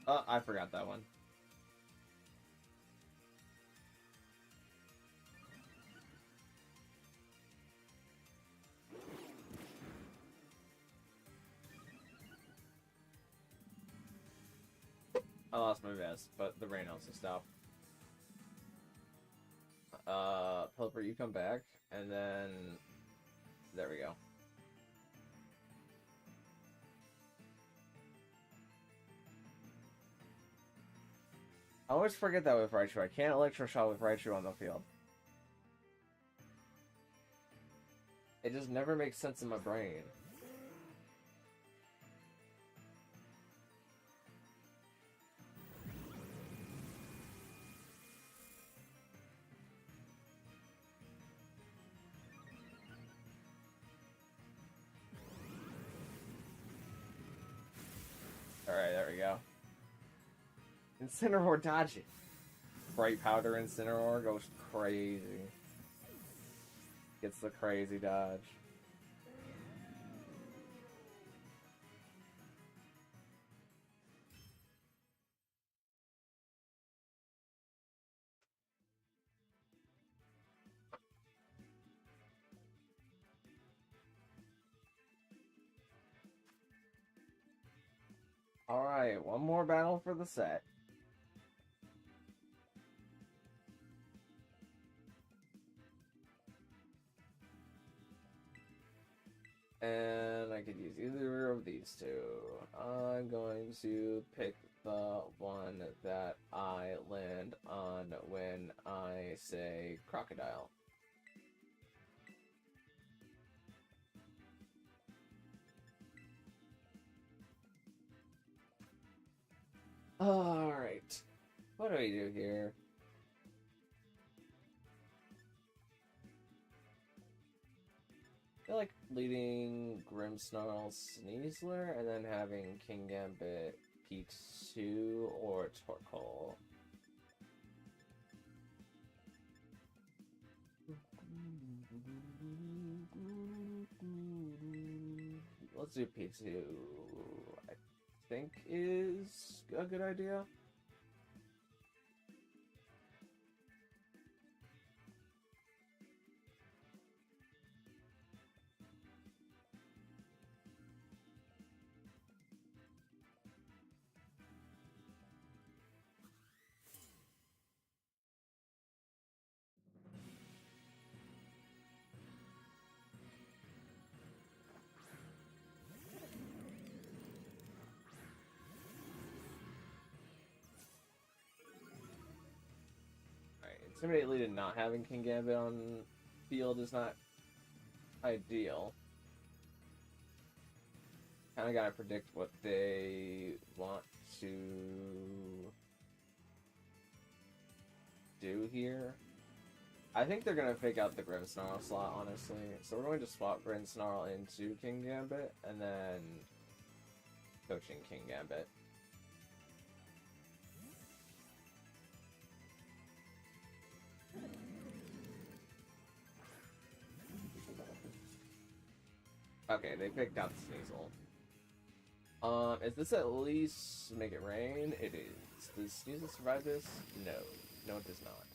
Oh, I forgot that one. I lost my vest, but the rain also stopped. Pelipper, you come back, and then... There we go. I always forget that with Raichu. I can't Electroshock with Raichu on the field. It just never makes sense in my brain. Alright, there we go. Incineroar dodge it. Bright Powder Incineroar goes crazy. Gets the crazy dodge. Alright, one more battle for the set. And I could use either of these two. I'm going to pick the one that I land on when I say Crocodile. Alright. What do we do here? I feel like leading Grimmsnarl Sneasler and then having King Gambit P2 or Torkoal. Let's do P2. I think is a good idea. Intimidate lead and not having King Gambit on field is not ideal. Kind of gotta predict what they want to do here. I think they're gonna fake out the Grimmsnarl slot, honestly. So we're going to swap Grimmsnarl into King Gambit, and then coaching King Gambit. Okay, they picked out Sneasel. Is this at least make it rain? It is. Does Sneasel survive this? No. No, it does not.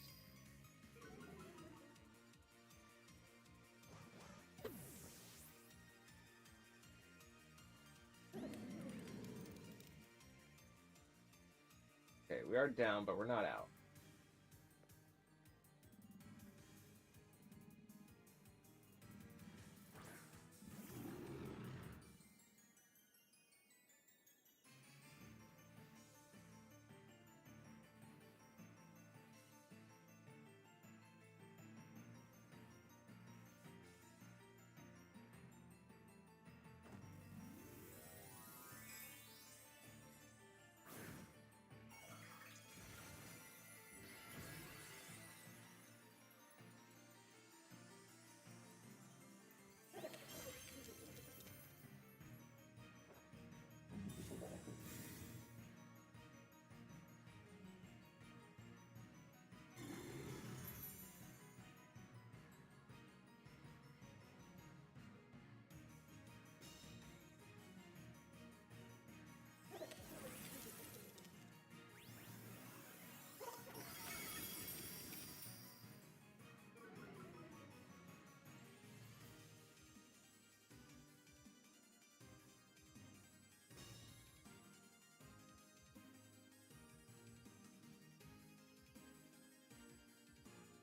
Okay, we are down, but we're not out.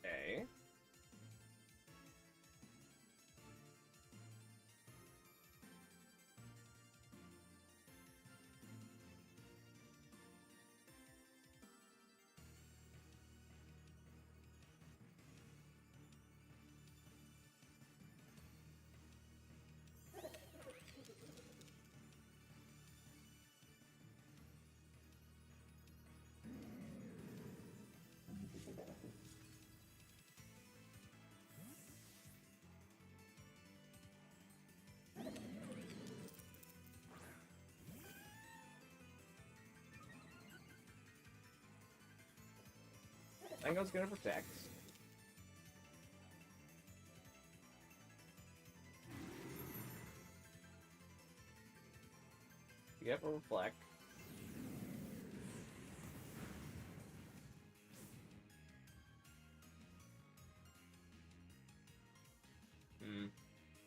Okay. Tango's gonna protect. You have a reflect.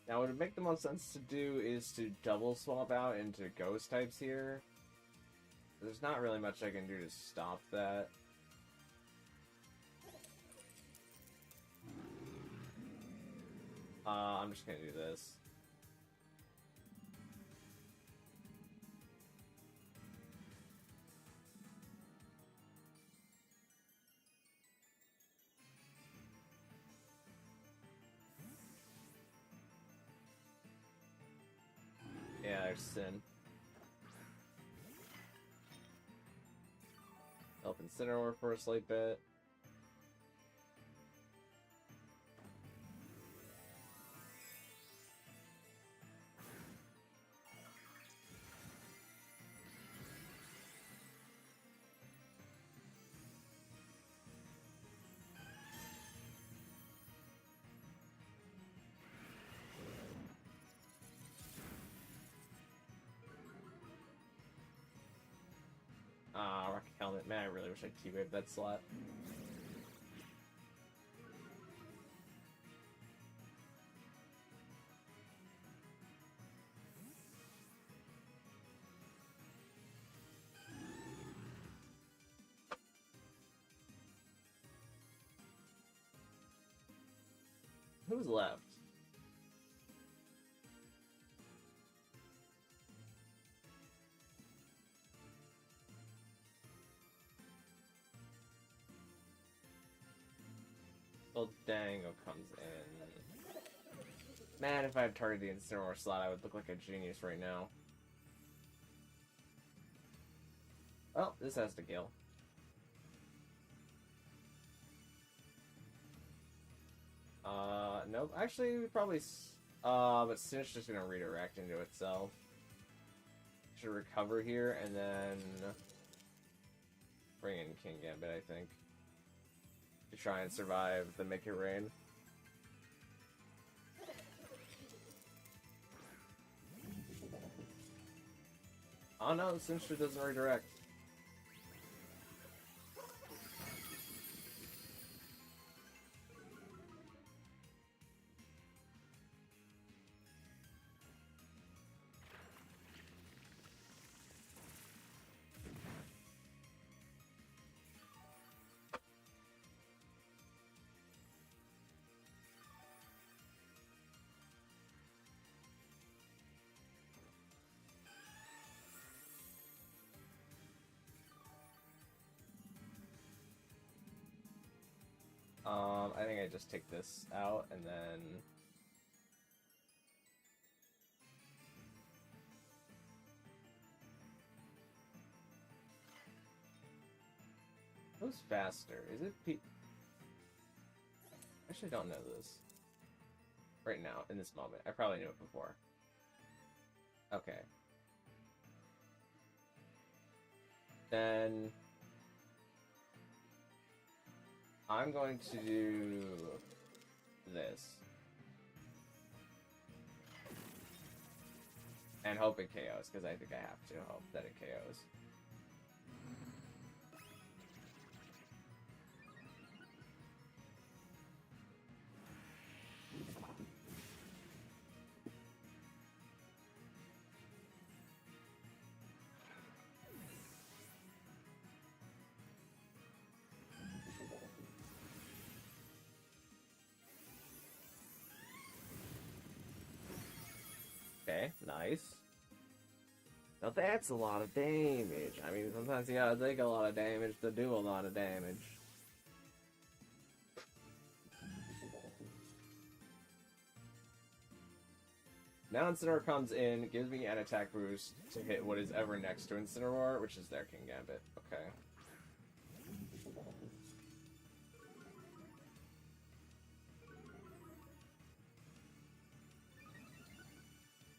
Now what would make the most sense to do is to double swap out into ghost types here. There's not really much I can do to stop that. I'm just gonna do this. Yeah, there's Sin. Help Incineroar for a slight bit. Rocket Helmet. Man, I really wish I T-Waved that slot. Who's left? until Dango comes in. Man, if I had targeted the Incineroar slot, I would look like a genius right now. Well, this has to kill. Nope. Actually, we probably... but Sin's just gonna redirect into itself. Should recover here, and then... bring in King Gambit, I think. To try and survive the Make It Rain. Oh no, Sinstru doesn't redirect. I think I just take this out and then... Who's faster? Is it Pete? Actually, I don't know this. Right now, in this moment. I probably knew it before. Okay. Then... I'm going to do this. And hope it KOs, because I think I have to hope that it KOs. Okay, nice. Now that's a lot of damage. I mean, sometimes you gotta take a lot of damage to do a lot of damage. Now Incineroar comes in, gives me an attack boost to hit what is ever next to Incineroar, which is their King Gambit. Okay.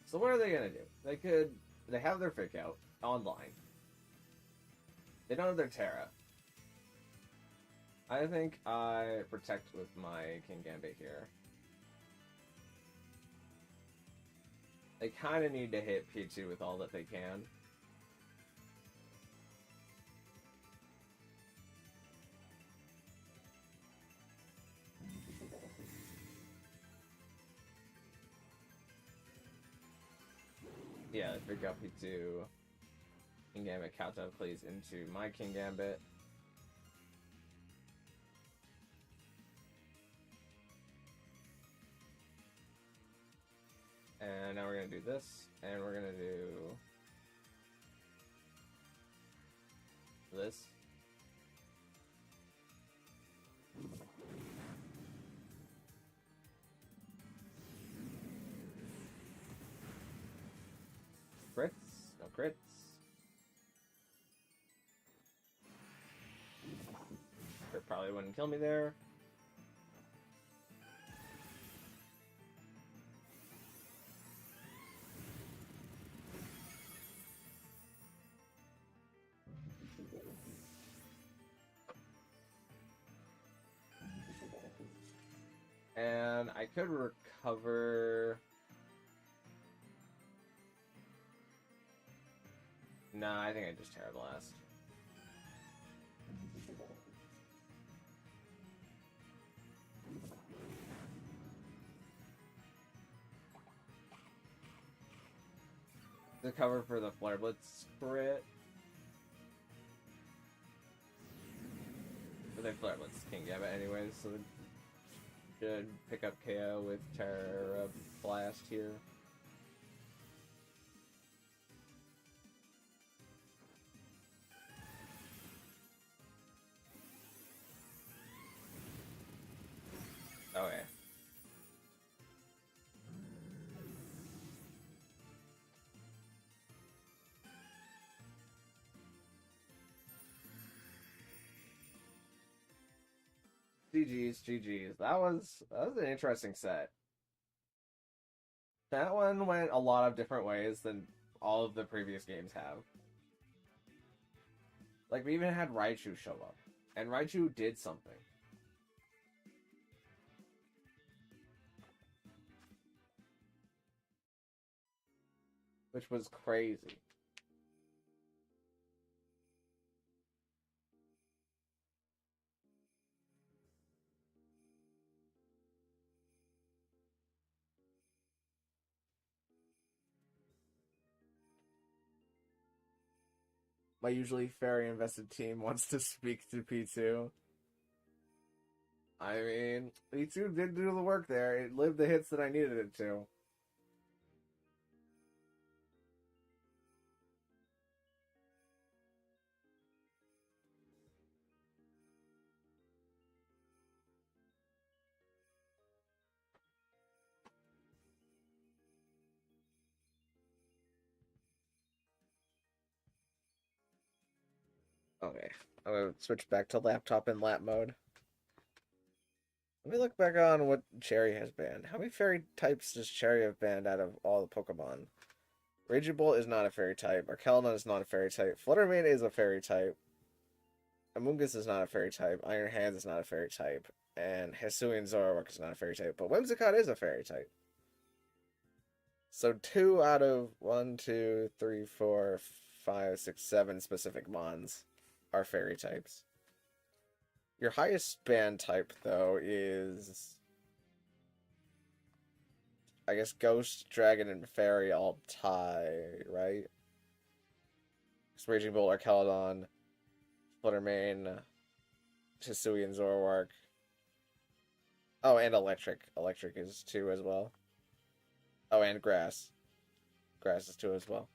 So what are they gonna do? They have their Fake Out online. They don't have their Terra. I think I protect with my King Gambit here. They kind of need to hit P2 with all that they can. Yeah, they pick up P2. King Gambit countdown plays into my King Gambit. And now we're gonna do this, and we're gonna do this. Crits? No crits. Crit probably wouldn't kill me there. And I could recover... Nah, I think I just Terra Blast. The cover for the Flare Blitz crit. But they Flare Blitz King Gambit anyways, so they should pick up KO with Terra Blast here. GG's. That was an interesting set. That one went a lot of different ways than all of the previous games have. Like, we even had Raichu show up. And Raichu did something. Which was crazy. My usually very invested team wants to speak to P2. I mean, P2 did do the work there. It lived the hits that I needed it to. Okay, I'm gonna switch back to laptop and lap mode. Let me look back on what Cherry has banned. How many fairy types does Cherry have banned out of all the Pokemon? Raging Bolt is not a fairy type. Archelon is not a fairy type. Fluttermane is a fairy type. Amoonguss is not a fairy type. Iron Hands is not a fairy type. And Hisuian Zoroark is not a fairy type. But Whimsicott is a fairy type. So 2 out of 1, 2, 3, 4, 5, 6, 7 specific mons are fairy types. Your highest banned type, though, is, I guess, Ghost, Dragon, and Fairy all tie, right? Raging Bolt, Archelon, Fluttermane, Hisuian Zoroark. Oh, and Electric. Electric is 2 as well. Oh, and Grass. Grass is 2 as well.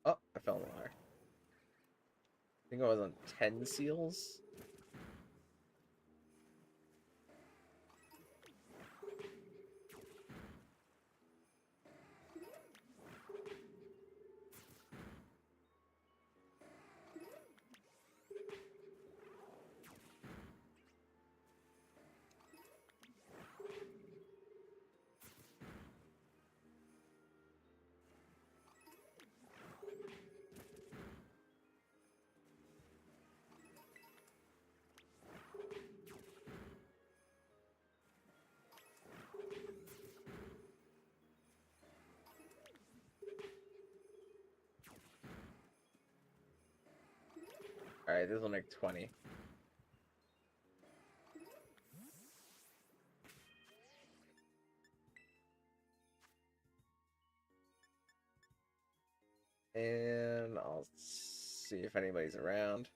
Oh, I fell in the water. I think I was on 10 seals. Alright, this will make 20. And I'll see if anybody's around.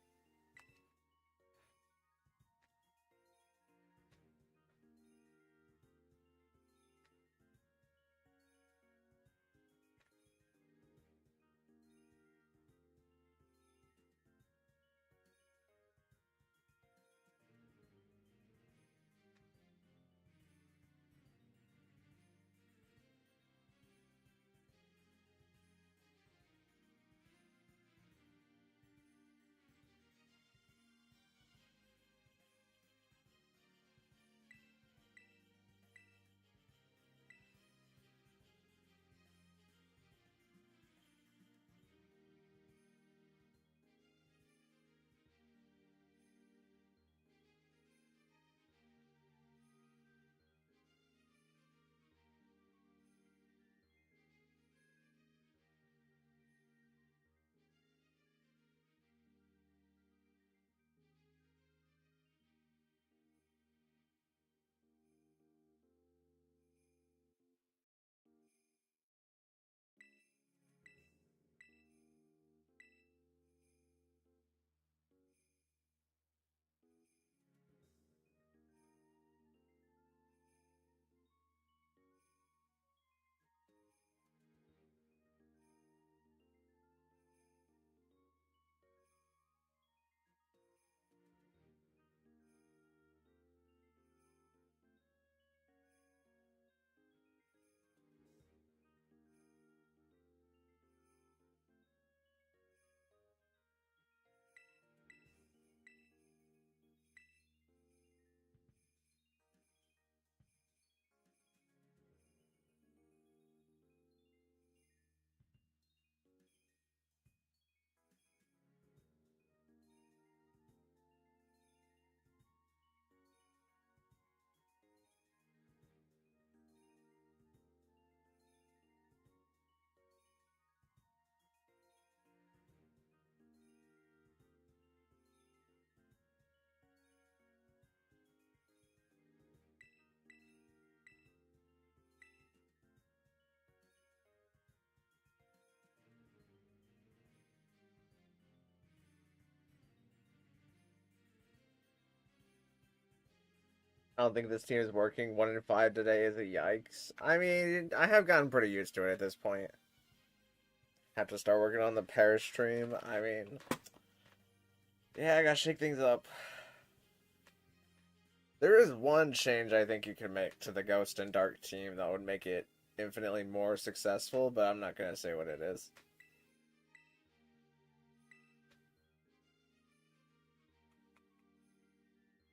I don't think this team is working. 1 in 5 today is a yikes. I mean, I have gotten pretty used to it at this point. Have to start working on the Paris stream. I mean, yeah, I gotta shake things up. There is one change I think you can make to the Ghost and Dark team that would make it infinitely more successful, but I'm not gonna say what it is.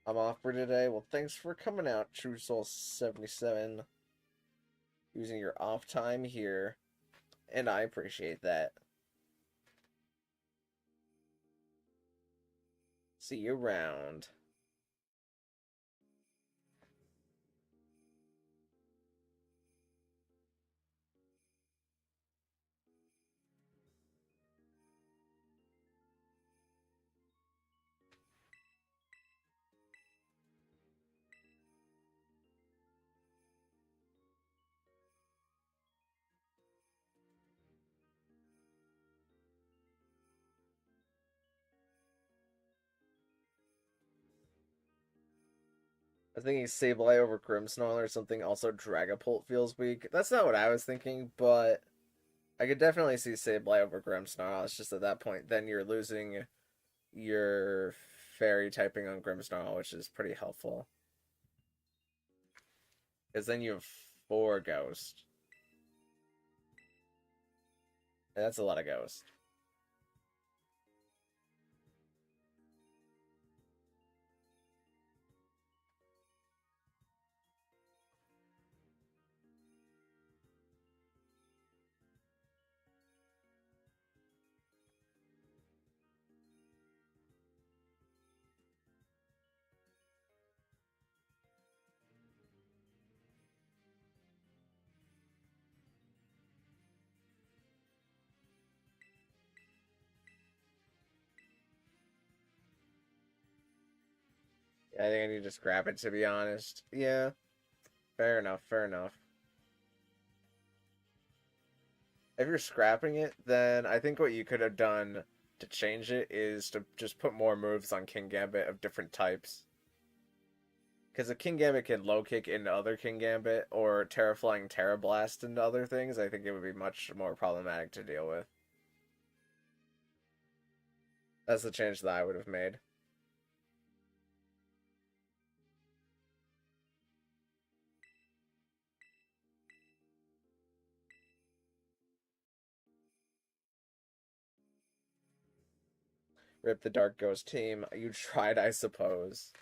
I'm off for today. Well, thanks for coming out, True Soul 77. Using your off time here. And I appreciate that. See you around. I was thinking Sableye over Grimmsnarl or something. Also, Dragapult feels weak. That's not what I was thinking, but I could definitely see Sableye over Grimmsnarl. It's just at that point, then you're losing your fairy typing on Grimmsnarl, which is pretty helpful. Because then you have 4 Ghost. And that's a lot of Ghost. Yeah, I think I need to scrap it, to be honest. Yeah, fair enough, fair enough. If you're scrapping it, then I think what you could have done to change it is to just put more moves on King Gambit of different types. Because if King Gambit can low kick into other King Gambit or Terraflying Terra Blast into other things, I think it would be much more problematic to deal with. That's the change that I would have made. Rip the Dark Ghost team. You tried, I suppose.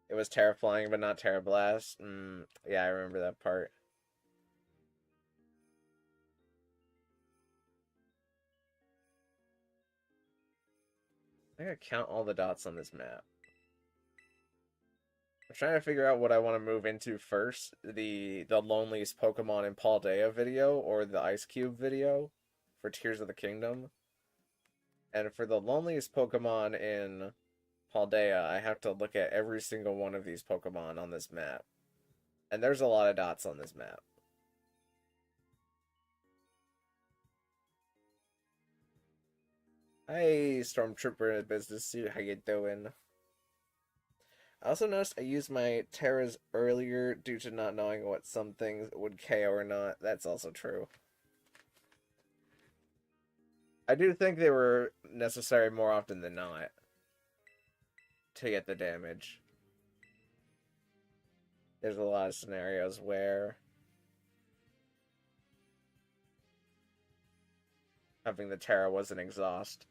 It was Terraflying, but not Terra Blast. Yeah, I remember that part. I gotta count all the dots on this map. I'm trying to figure out what I want to move into first. The loneliest Pokemon in Paldea video or the Ice Cube video for Tears of the Kingdom. And for the loneliest Pokemon in Paldea, I have to look at every single one of these Pokemon on this map. And there's a lot of dots on this map. Hey, Stormtrooper in a business suit, how you doing? I also noticed I used my Terras earlier due to not knowing what some things would KO or not. That's also true. I do think they were necessary more often than not to get the damage. There's a lot of scenarios where having the Terra was an exhaust.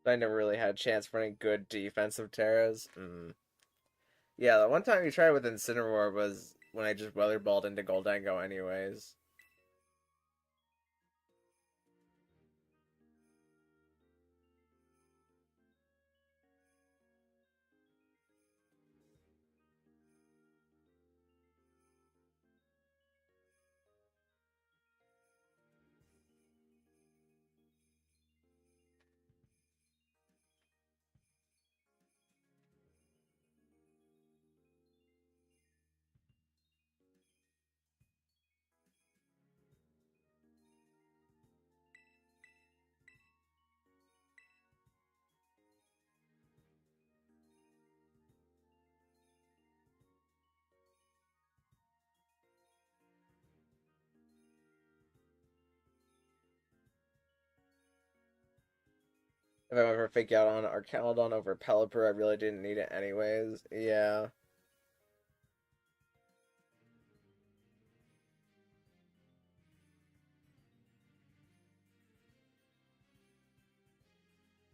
I never really had a chance for any good defensive Terras. Yeah, the one time you tried with Incineroar was when I just weather balled into Goldango anyways. If I went for Fake Out on Arcanodon over Pelipper, I really didn't need it anyways. Yeah.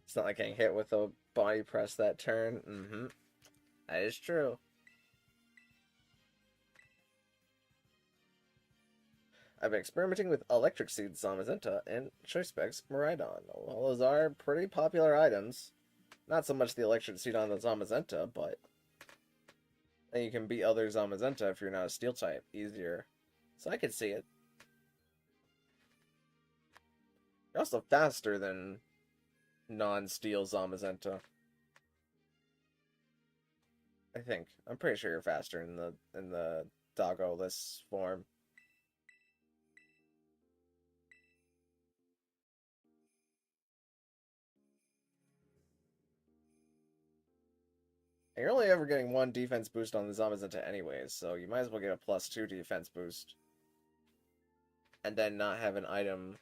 It's not like getting hit with a body press that turn. That is true. I've been experimenting with Electric Seed Zamazenta and Choice Specs Miraidon. Well, those are pretty popular items. Not so much the Electric Seed on the Zamazenta, but then you can beat other Zamazenta if you're not a Steel type easier. So I could see it. You're also faster than non-Steel Zamazenta. I think. I'm pretty sure you're faster in the Doggo-less form. And you're only ever getting one defense boost on the Zamazenta anyways, so you might as well get a +2 defense boost. And then not have an item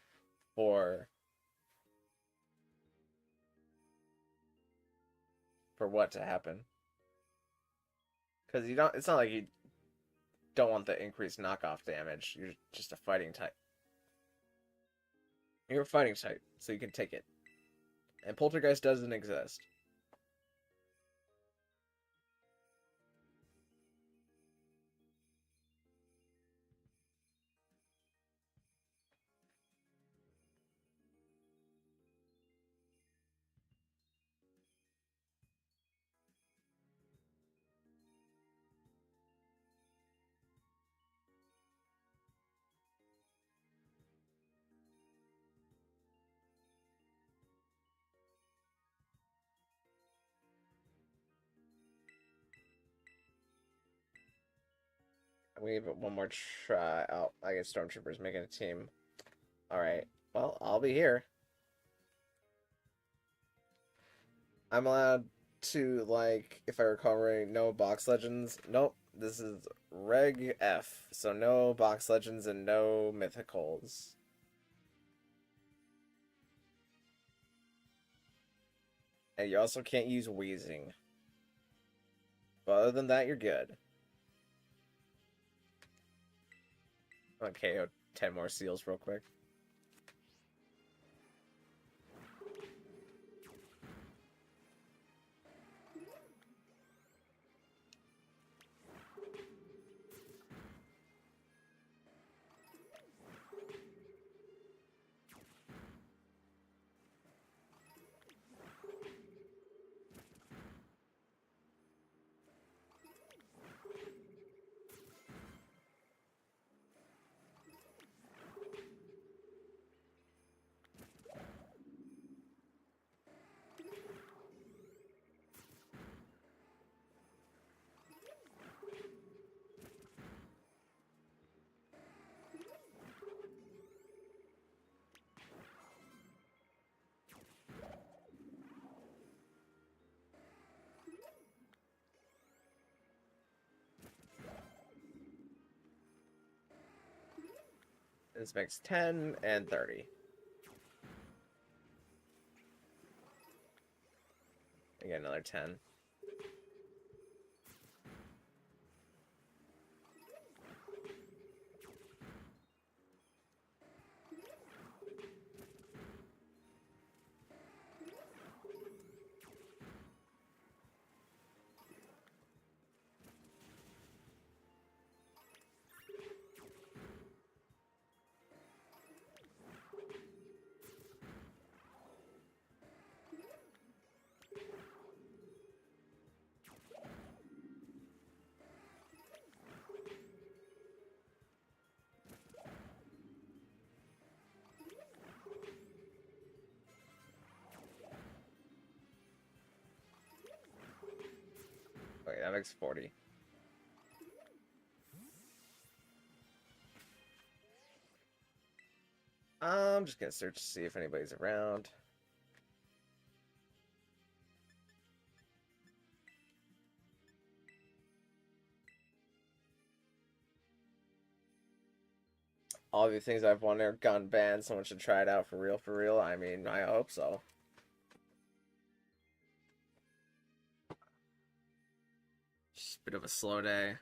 for what to happen. Because you don't, it's not like you don't want the increased knockoff damage. You're just a fighting type. You're a fighting type, so you can take it. And Poltergeist doesn't exist. We need one more try. Oh, I guess Stormtrooper's making a team. Alright. Well, I'll be here. I'm allowed to, like, if I recall right, no box legends. Nope. This is Reg F. So no box legends and no mythicals. And you also can't use wheezing. But other than that, you're good. Okay, 10 more seals real quick. This makes 10 and 30. I get another 10. makes 40. I'm just gonna search to see if anybody's around. All the things I've wanted are gone banned. Someone should try it out for real, for real. I mean, I hope so. Just a bit of a slow day.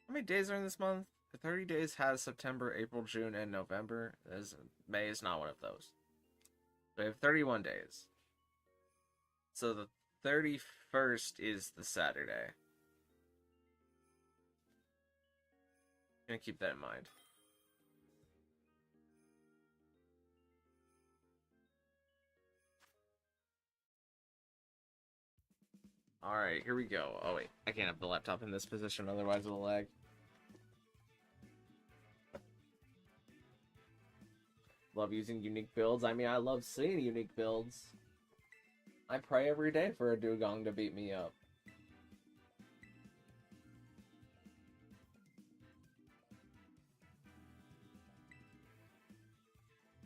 How many days are in this month? The 30 days has September, April, June, and November. May is not one of those. We have 31 days. So the 31st is the Saturday. I'm gonna keep that in mind. Alright, here we go. Oh wait, I can't have the laptop in this position, otherwise it'll lag. Love using unique builds. I mean, I love seeing unique builds. I pray every day for a dugong to beat me up.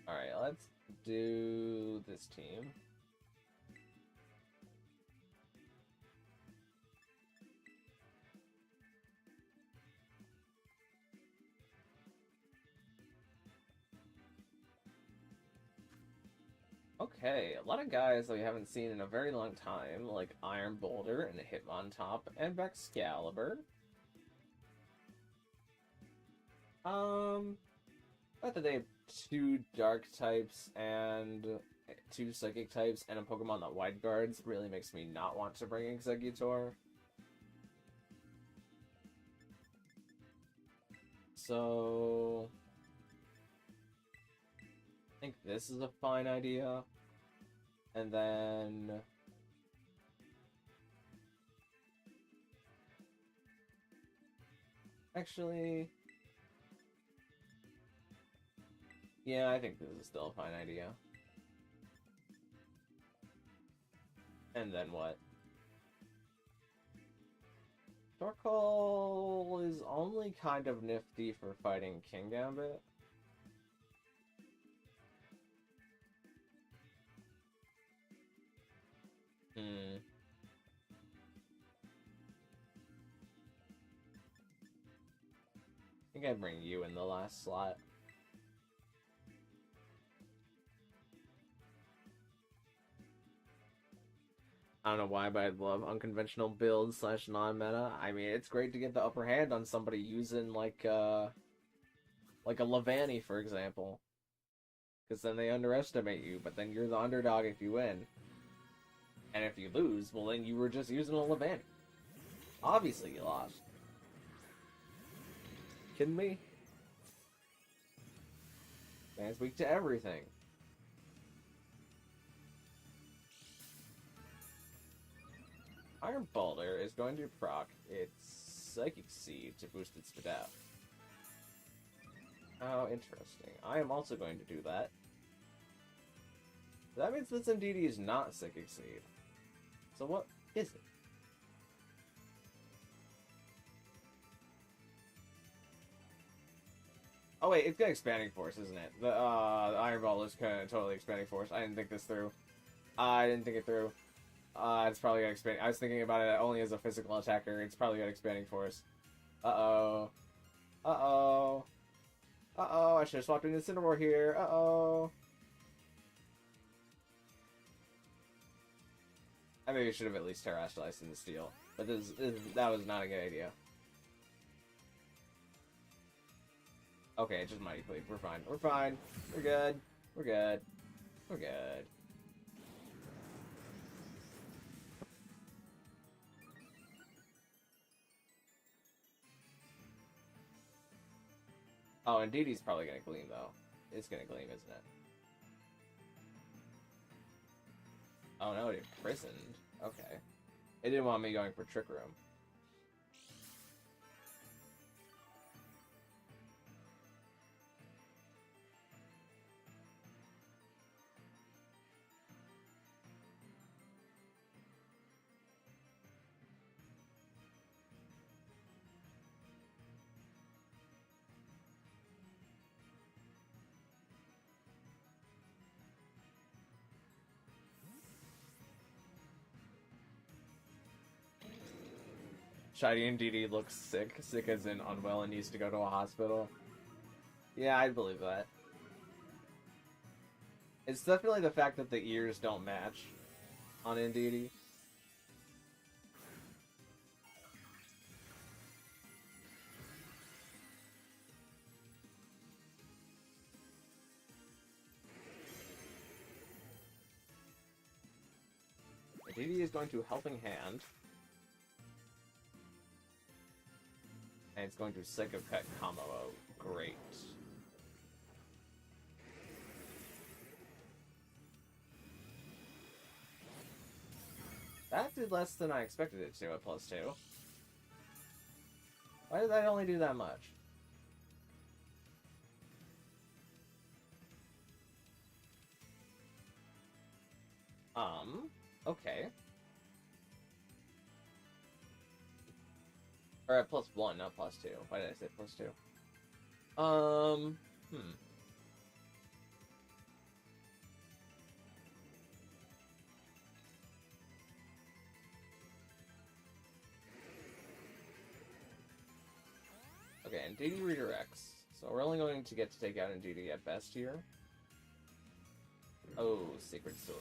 Alright, let's do this team. Okay, a lot of guys that we haven't seen in a very long time, like Iron Boulder and Hitmontop and Excalibur. Not that they have 2 dark types and 2 psychic types and a Pokemon that wide guards really makes me not want to bring Exeggutor. So I think this is a fine idea. And then actually, yeah, I think this is still a fine idea. And then what? Torkoal is only kind of nifty for fighting King Gambit. I think I'd bring you in the last slot. I don't know why, but I love unconventional builds slash non-meta. I mean, it's great to get the upper hand on somebody using like a Levani, for example. Because then they underestimate you, but then you're the underdog if you win. And if you lose, well then you were just using a Levani. Obviously you lost. Kidding me? Man's weak to everything. Iron Boulder is going to proc its Psychic Seed to boost its stat. How interesting. I am also going to do that. That means this indeed is not Psychic Seed. So what is it? Oh wait, it's got Expanding Force, isn't it? The Iron Ball is kind of totally Expanding Force. I didn't think this through. I didn't think it through. It's probably got Expanding... I was thinking about it only as a physical attacker. It's probably got Expanding Force. Uh-oh. Uh-oh. Uh-oh, I should have swapped in the Cinnamore here. Uh-oh. I maybe should have at least terrestrialized in the steel. But that was not a good idea. Okay, just Mighty Cleave. We're fine. We're fine. We're good. We're good. We're good. Oh, and Dee Dee's probably gonna gleam, though. It's gonna gleam, isn't it? Oh no, it imprisoned. Okay. It didn't want me going for Trick Room. Shiny and DD looks sick. Sick as in unwell and needs to go to a hospital. Yeah, I believe that. It's definitely the fact that the ears don't match on Indeedee. Indeedee is going to Helping Hand. And it's going to Psycho Cut combo. Great. That did less than I expected it to at +2. Why did that only do that much? Okay. Or at +1, not +2. Why did I say +2? Okay, and DD redirects. So we're only going to get to take out Indeedee at best here. Oh, Sacred Sword.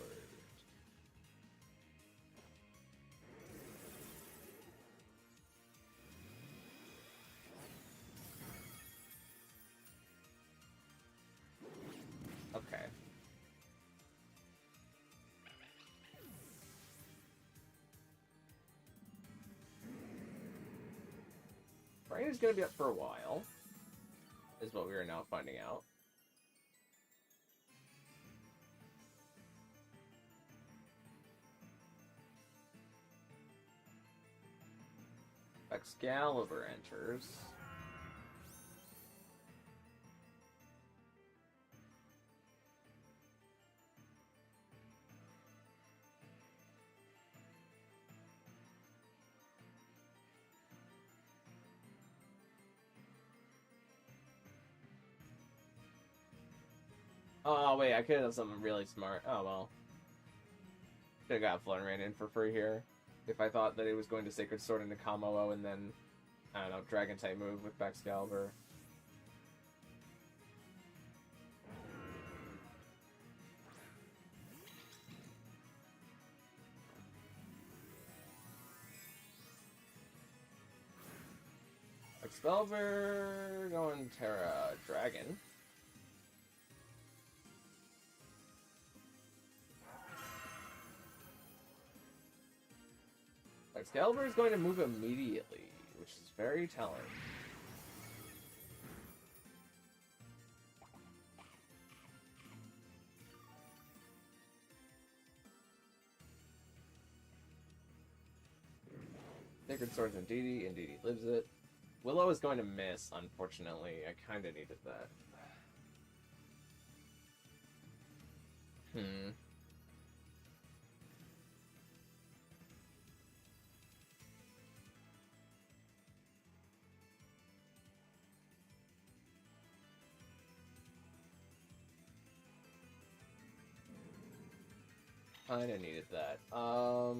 Okay. Brain is going to be up for a while, is what we are now finding out. Excalibur enters. Oh, wait, I could have done something really smart. Oh, well. Could have got Flare Rain in for free here. If I thought that it was going to Sacred Sword into Kammo and then, I don't know, Dragon-type move with Excalibur. Excalibur going Terra Dragon. Excalibur is going to move immediately, which is very telling. Sacred Sword's Indeedee. Indeedee lives it. Willow is going to miss, unfortunately. I kind of needed that. Kinda needed that. I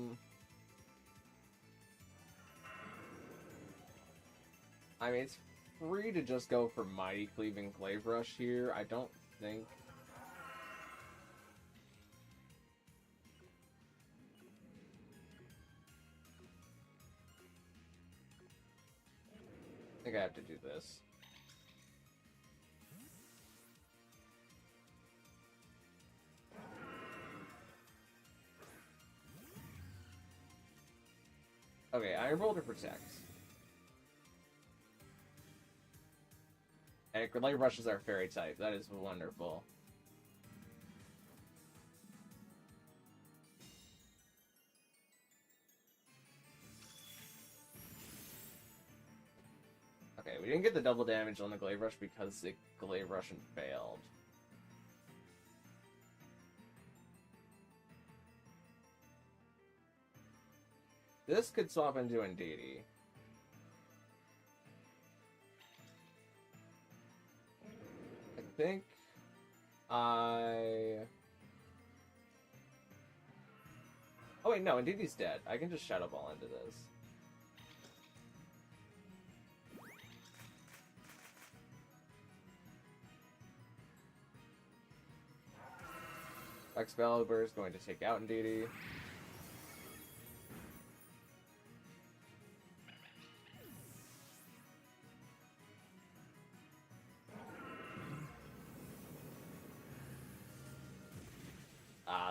mean, it's free to just go for Mighty Cleaving Glaive Rush here. I don't think... I think I have to do this. Okay, Iron Boulder protects. And Glaive Rushes are Fairy type. That is wonderful. we didn't get the double damage on the Glaive Rush because the Glaive Russian failed. This could swap into Indeedee. I think I... Oh wait, no, Indeedee's dead. I can just Shadow Ball into this. Excalibur is going to take out Indeedee.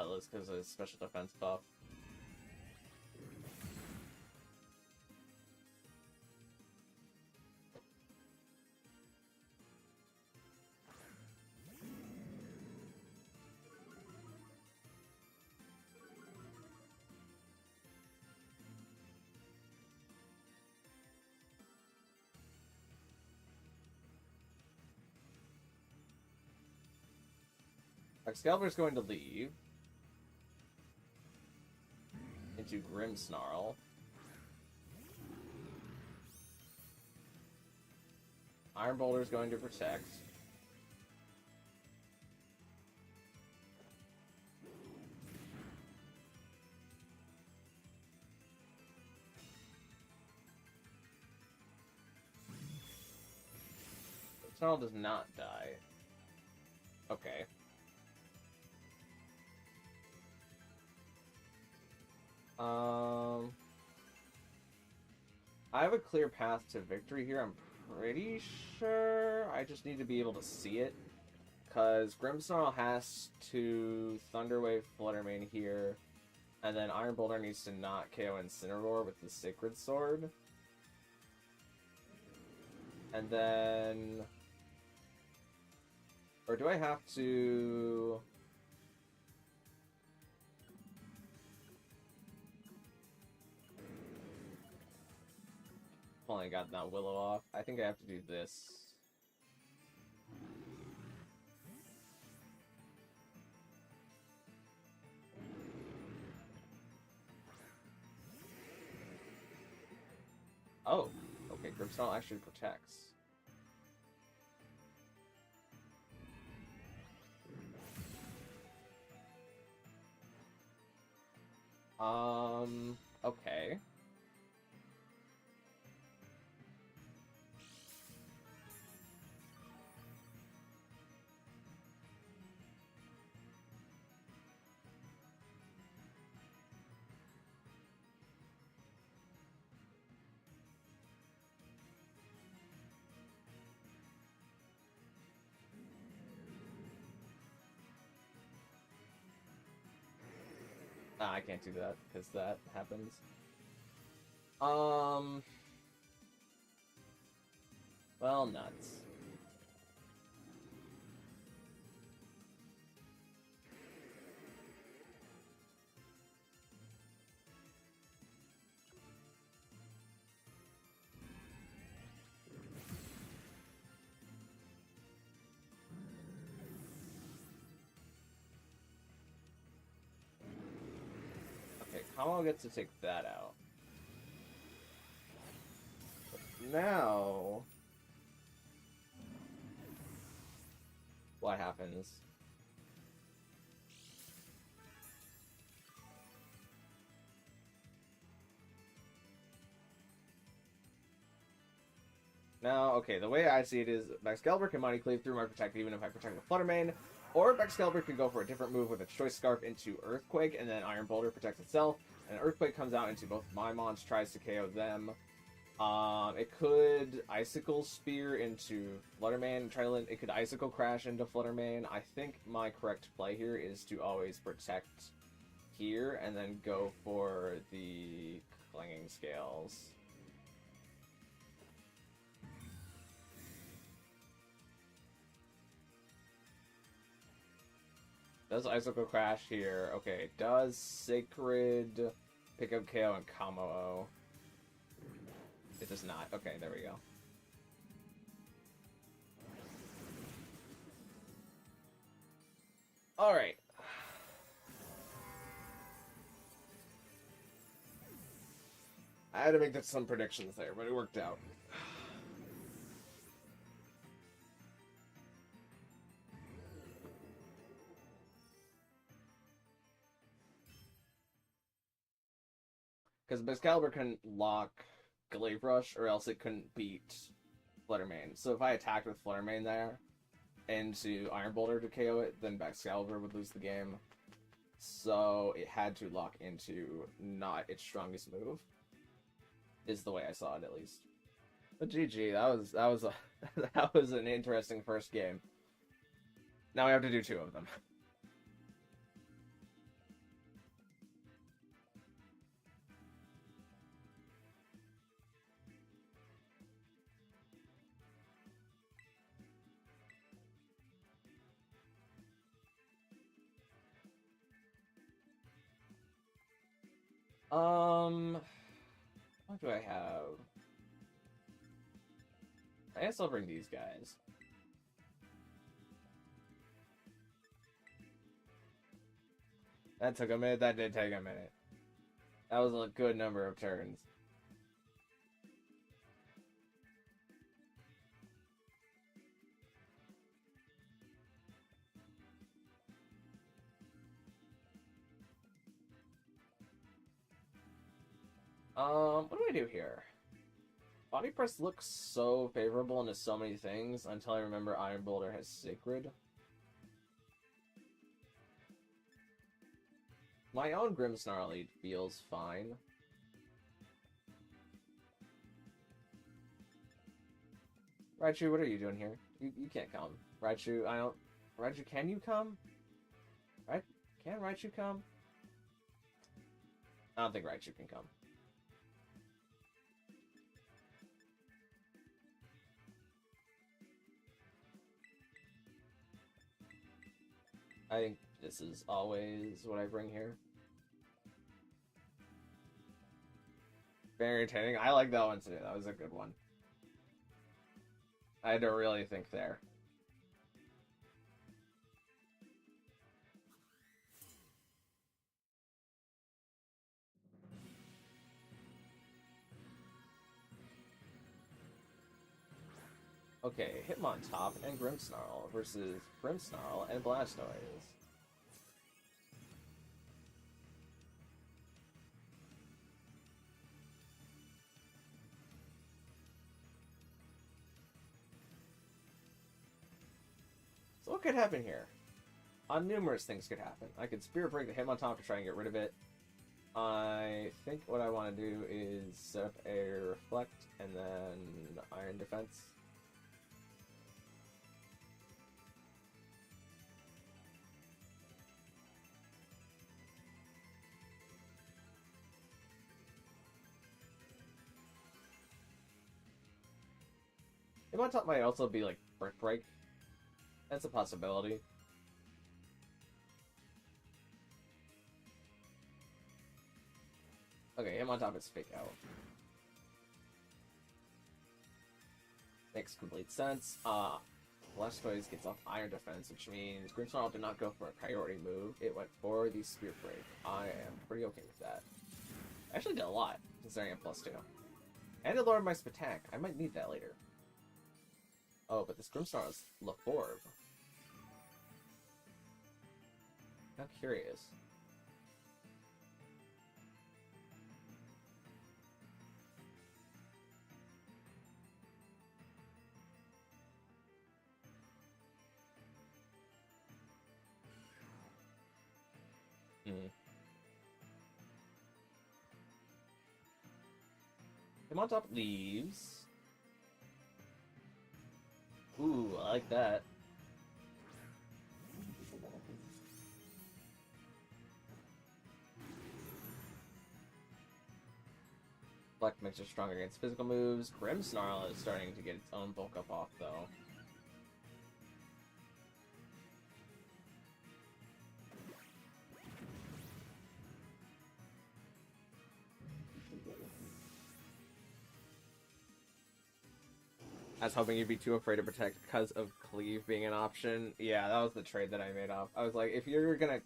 That's because of his special defense buff. Excalibur's going to leave into Grimmsnarl. Iron Boulder's going to protect. Snarl does not die. Okay. I have a clear path to victory here, I'm pretty sure. I just need to be able to see it. Because Grimmsnarl has to Thunder Wave Fluttermane here. And then Iron Boulder needs to not KO Incineroar with the Sacred Sword. And then... Or do I have to... Only got that Willow off. I think I have to do this. Oh, okay, Grimmsnarl actually protects. Okay. I can't do that, because that happens. Well, nuts. Kamo gets to take that out. Now... what happens? Now, okay, the way I see it is Excalibur can Mighty Cleave through my Protect even if I protect with Fluttermane, or Excalibur could go for a different move with its Choice Scarf into Earthquake, and then Iron Boulder protects itself, and Earthquake comes out into both of my mons, tries to KO them. It could Icicle Spear into Fluttermane and try to it could Icicle Crash into Fluttermane. I think my correct play here is to always protect here and then go for the Clinging Scales. Does Icicle Crash here? Okay, does Sacred pick up KO and Kamo-O? It does not. Okay, there we go. Alright. I had to make some predictions there, but it worked out. Because Excalibur couldn't lock Glaive Rush, or else it couldn't beat Fluttermane. So if I attacked with Fluttermane there into Iron Boulder to KO it, then Excalibur would lose the game. So it had to lock into not its strongest move. Is the way I saw it, at least. But GG, that was a that was an interesting first game. Now we have to do 2 of them. What do I have? I guess I'll bring these guys. That took a minute. That did take a minute. That was a good number of turns. What do I do here? Body Press looks so favorable into so many things until I remember Iron Boulder has Sacred. My own Grimmsnarl lead feels fine. Raichu, what are you doing here? You can't come. Raichu, Raichu, can you come? Right? Can Raichu come? I don't think Raichu can come. I think this is always what I bring here. Very entertaining. I like that one too. That was a good one. I had to really think there. Okay, Hitmontop and Grimmsnarl versus Grimmsnarl and Blastoise. So what could happen here? Numerous things could happen. I could Spirit Break the Hitmontop to try and get rid of it. I think what I want to do is set up a Reflect and then Iron Defense. Hitmontop might also be like Brick Break. That's a possibility. Okay, Hitmontop is Fake Out. Makes complete sense. Blastoise gets off Iron Defense, which means Grimmsnarl did not go for a priority move. It went for the Spirit Break. I am pretty okay with that. I actually did a lot, considering I'm +2. And it lowered my attack. I might need that later. Oh, but this Grimmsnarl is LaForb. I'm curious. Hitmontop leaves. Ooh, I like that. Black makes it stronger against physical moves. Grimmsnarl is starting to get its own bulk up off, though. I was hoping you'd be too afraid to protect because of cleave being an option. Yeah, that was the trade that I made off. I was like, if you're gonna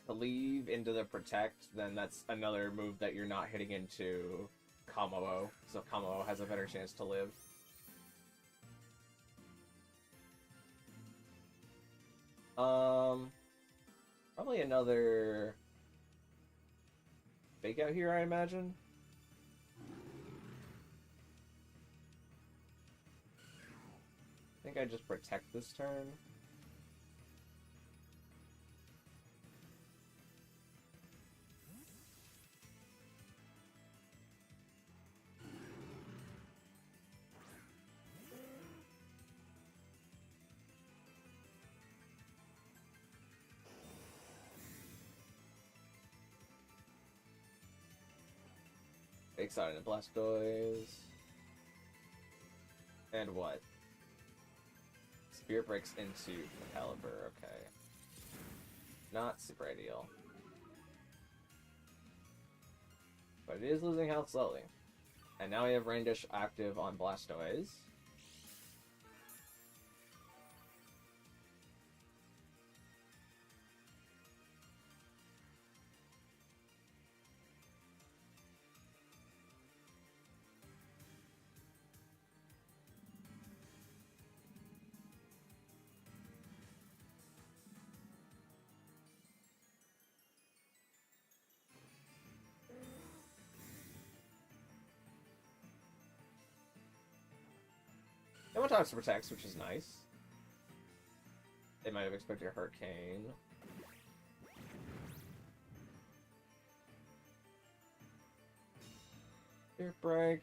cleave into the protect, then that's another move that you're not hitting into Kamao, so Kamao has a better chance to live. Probably another fake out here, I imagine. I think I just protect this turn. Fakes out into Blastoise. And what? Spirit breaks into Caliber, okay. Not super ideal. But it is losing health slowly. And now we have Rain Dish active on Blastoise. No one talks to protects, which is nice. They might have expected a Hurricane. Spirit Break.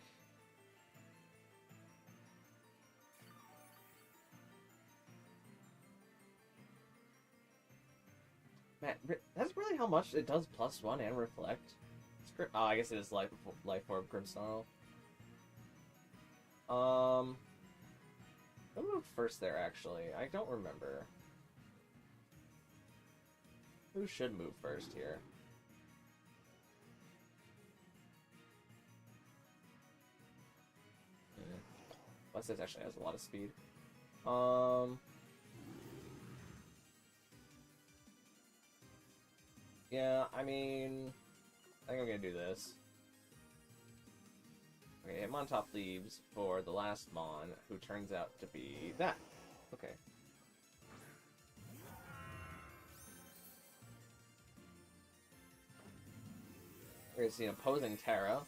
Man, that's really how much it does +1 and reflect. Oh, I guess it is Life Orb Grimmsnarl. Who moved first there, actually? I don't remember. Who should move first here? Blastoise actually has a lot of speed. Yeah, I mean, I think I'm gonna do this. Okay, Hitmontop leaves for the last Mon, who turns out to be that. Okay. We're gonna see an opposing Terra.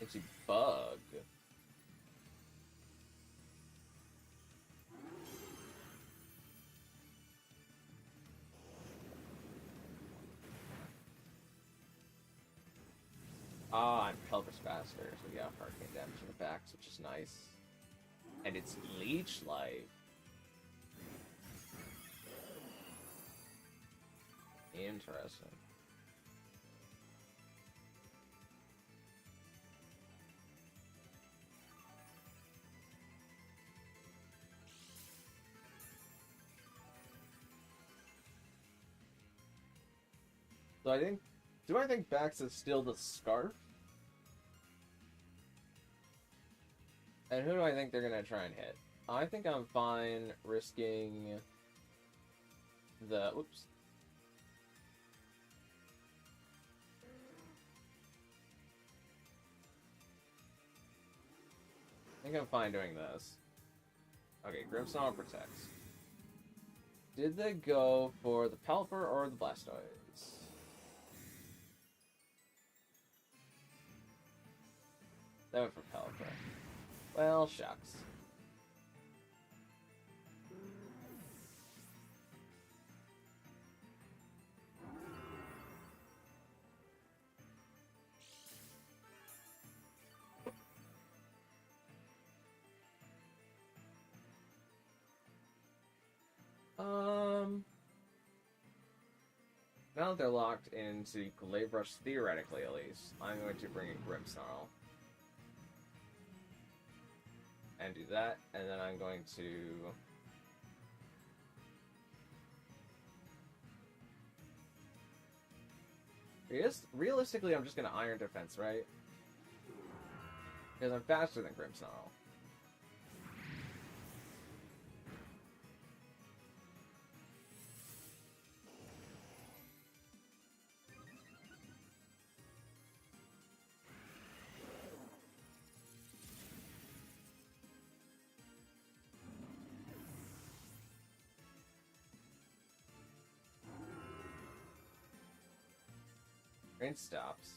It's a bug. Ah, and Pelvis faster, so we got Hurricane damage in the backs, which is nice. And it's Leech Life. Interesting. So do I think Bax is still the Scarf? And who do I think they're gonna try and hit? I think I'm fine risking the... Oops. I think I'm fine doing this. Okay, Grimmsnarl protects. Did they go for the Pelipper or the Blastoise? They went for Pelipper. Well, shucks. Now that they're locked into Glaive Rush, theoretically at least, I'm going to bring in Grimmsnarl. And do that, and then I'm going to... Realistically, I'm just gonna Iron Defense, right? Because I'm faster than Grimmsnarl. Rain stops.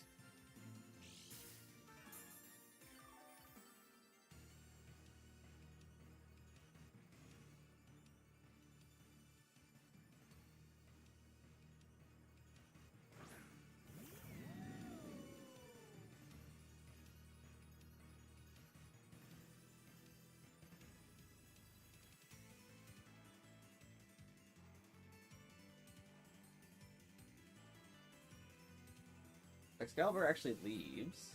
Excalibur actually leaves.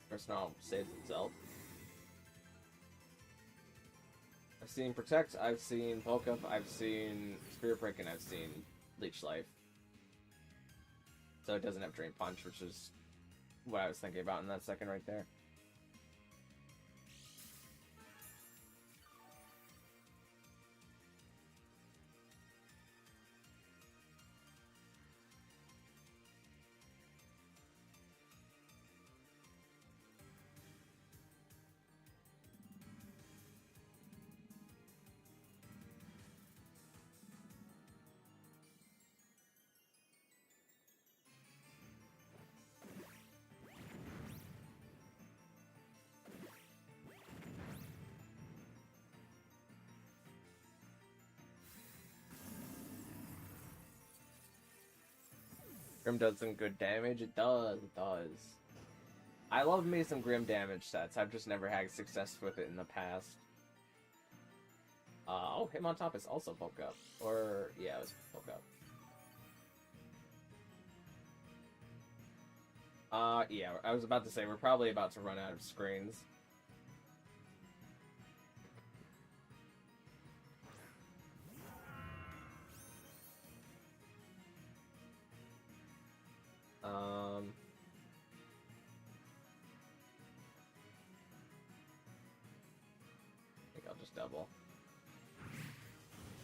Grimmsnarl saves itself. I've seen Protect, I've seen Bulk Up, I've seen Spirit Break, and I've seen Leech Life. So it doesn't have Drain Punch, which is what I was thinking about in that second right there. Grim does some good damage. It does. It does. I love me some Grim damage sets. I've just never had success with it in the past. Oh, Hitmontop is also Bulk Up. Or, yeah, it was Bulk Up. Yeah, I was about to say, we're probably about to run out of screens. I think I'll just double.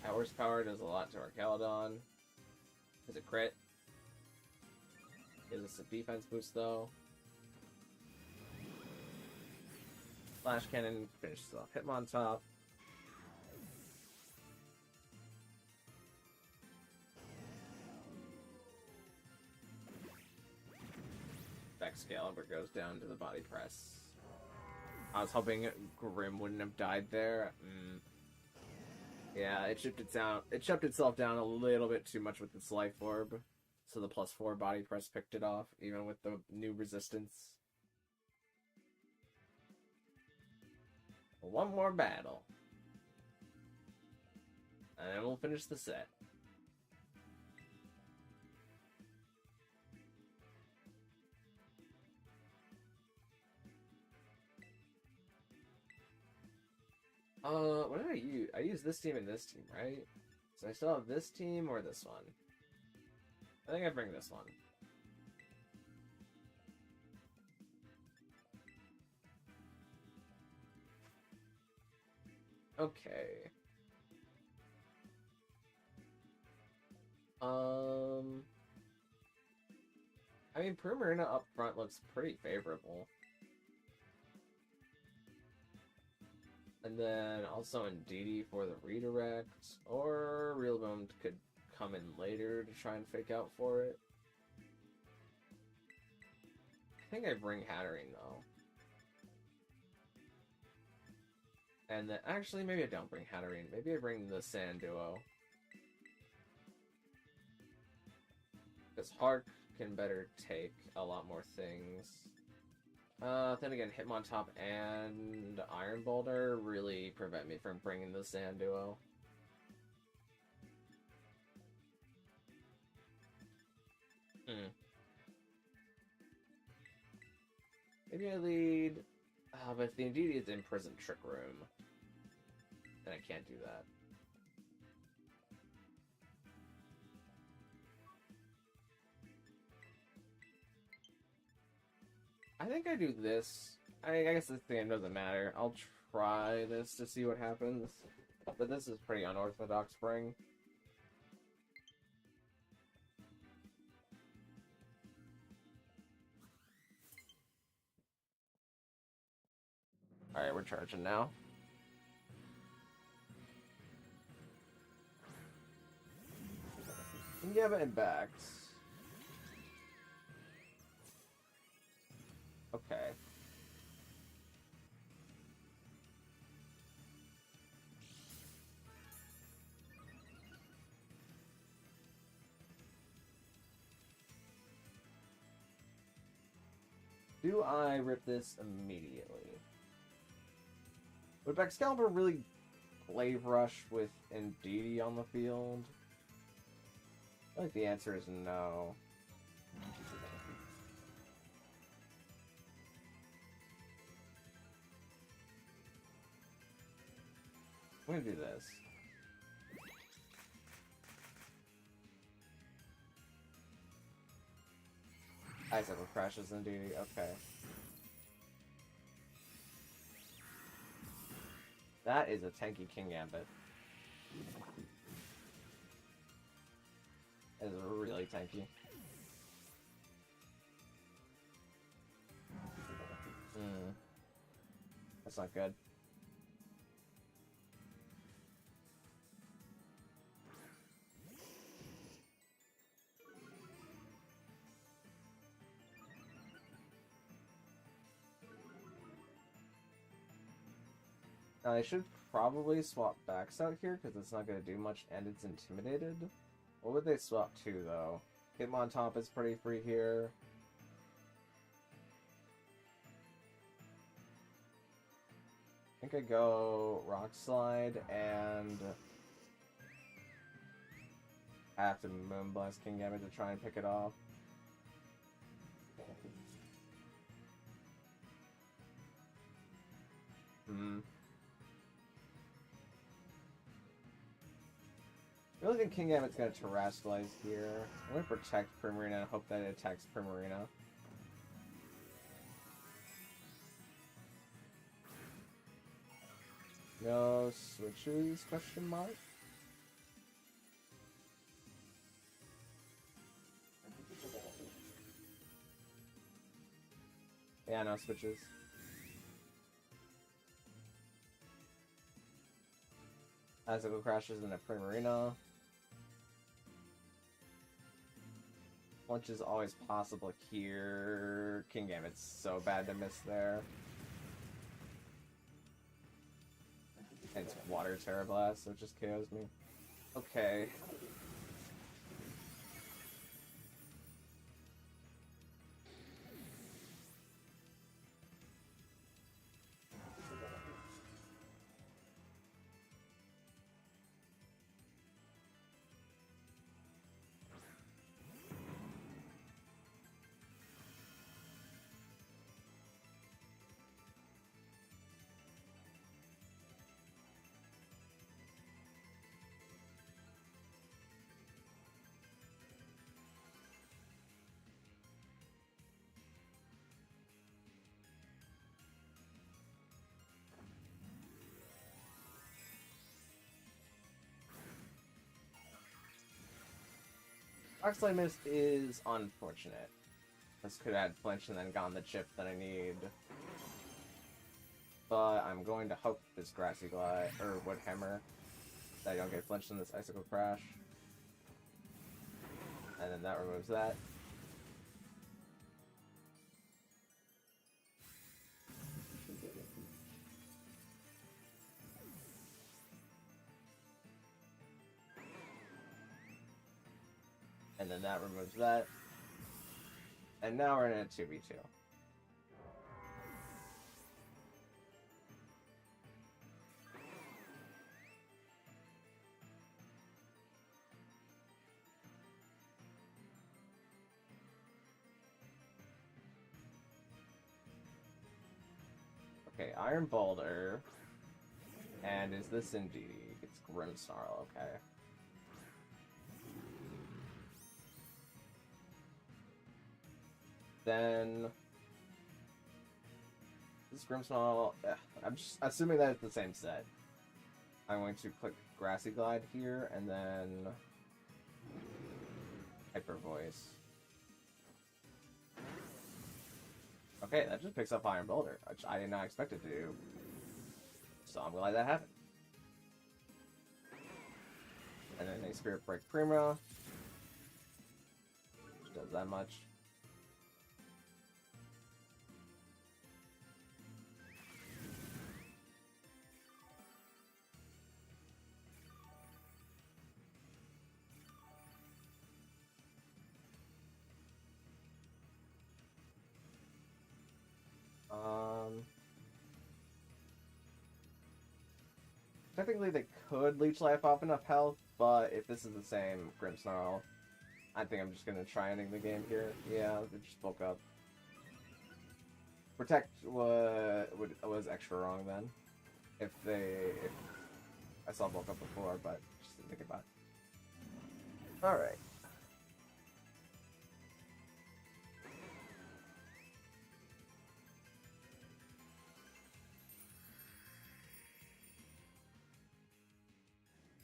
Horsepower does a lot to our Caledon. Is it crit? Gives us a defense boost though. Flash Cannon finishes off Hitmontop. Excalibur goes down to the body press. I was hoping Grim wouldn't have died there. Yeah, it shipped itself down a little bit too much with its life orb. So the +4 body press picked it off, even with the new resistance. One more battle. And then we'll finish the set. What did I use? I used this team and this team, right? So I still have this team or this one? I think I bring this one. Okay. I mean, Primarina up front looks pretty favorable. And then also Indeedee for the redirect, or Realbone could come in later to try and fake out for it. I think I bring Hatterene though. And then, actually, maybe I don't bring Hatterene. Maybe I bring the Sand Duo. Because Hark can better take a lot more things. Then again, Hitmontop and Iron Boulder really prevent me from bringing the Sand Duo. Maybe I lead... but if the Indeedee is in Prison Trick Room... and I can't do that. I think I do this. I guess this game doesn't matter. I'll try this to see what happens. But this is pretty unorthodox spring. Alright, we're charging now. Gambit and backs. Okay. Do I rip this immediately? Would Excalibur really play Rush with Indeedee on the field? I think the answer is no. I'm gonna do this. Icicle crashes Indeedee, okay. That is a tanky King Gambit. That is really tanky. That's not good. Now, I should probably swap backs out here, because it's not going to do much, and it's intimidated. What would they swap to, though? Hitmontop is pretty free here. I think I go Rock Slide, and have to Moonblast King Gambit to try and pick it off. I really think King Gambit's gonna Terrasilize here. I'm gonna protect Primarina and hope that it attacks Primarina. No switches? Question mark? Yeah, no switches. Icicle crashes into Primarina. Lunch is always possible here. King Gambit's so bad to miss there. And it's Water Terra Blast, so it just KOs me. Okay. Oxley Mist is unfortunate. This could have had flinch and then gotten the chip that I need. But I'm going to hope this Grassy Glide, or Wood Hammer, that I don't get flinched in this Icicle Crash. And then that removes that. And then that removes that. And now we're in a 2v2. Okay, Iron Boulder. And is this indeed? It's Grimmsnarl, okay. Then this Grimmsnarl, I'm just assuming that it's the same set. I'm going to click Grassy Glide here, and then Hyper Voice. Okay, that just picks up Iron Boulder, which I did not expect it to do. So I'm glad that happened. And then a Spirit Break Prima. Which does that much. Technically, they could leech life off enough health, but if this is the same Grimmsnarl, I think I'm just gonna try ending the game here. Yeah, they just bulk up. Protect was extra wrong then. If I saw bulk up before, but just didn't think about it. All right.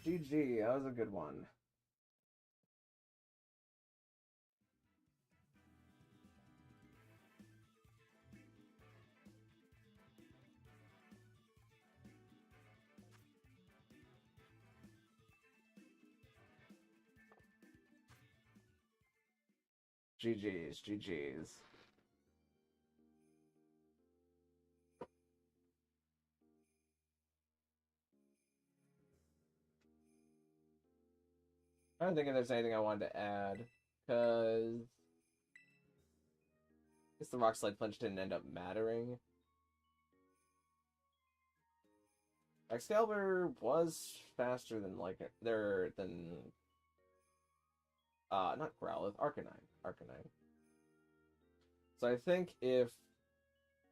GG, that was a good one. GG's, GG's. I don't think if there's anything I wanted to add, because I guess the Rock Slide Punch didn't end up mattering. Excalibur was faster than not Growlithe, Arcanine. So I think if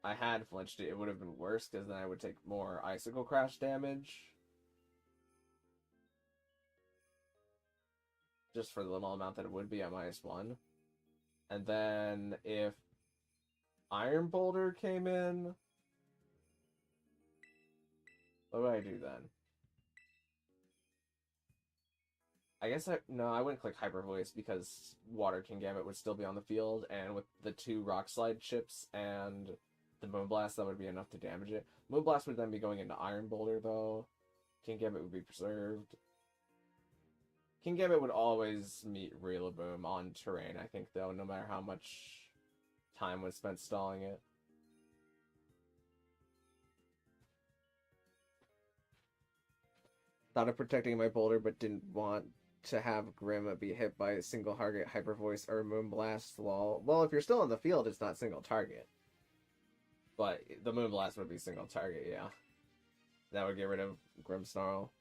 I had flinched it, it would have been worse, because then I would take more Icicle Crash damage. Just for the little amount that it would be at -1. And then if Iron Boulder came in, what would I do then? I guess I wouldn't click Hyper Voice, because Water King Gambit would still be on the field, and with the 2 Rock Slide chips and the Moonblast, that would be enough to damage it. Moonblast would then be going into Iron Boulder, though. King Gambit would be preserved. King Gambit would always meet Rillaboom on terrain, I think, though, no matter how much time was spent stalling it. Thought of protecting my Boulder, but didn't want to have Grim be hit by a single target Hyper Voice or Moonblast. Lol. Well, if you're still in the field, it's not single target. But the Moonblast would be single target, yeah. That would get rid of Grimmsnarl.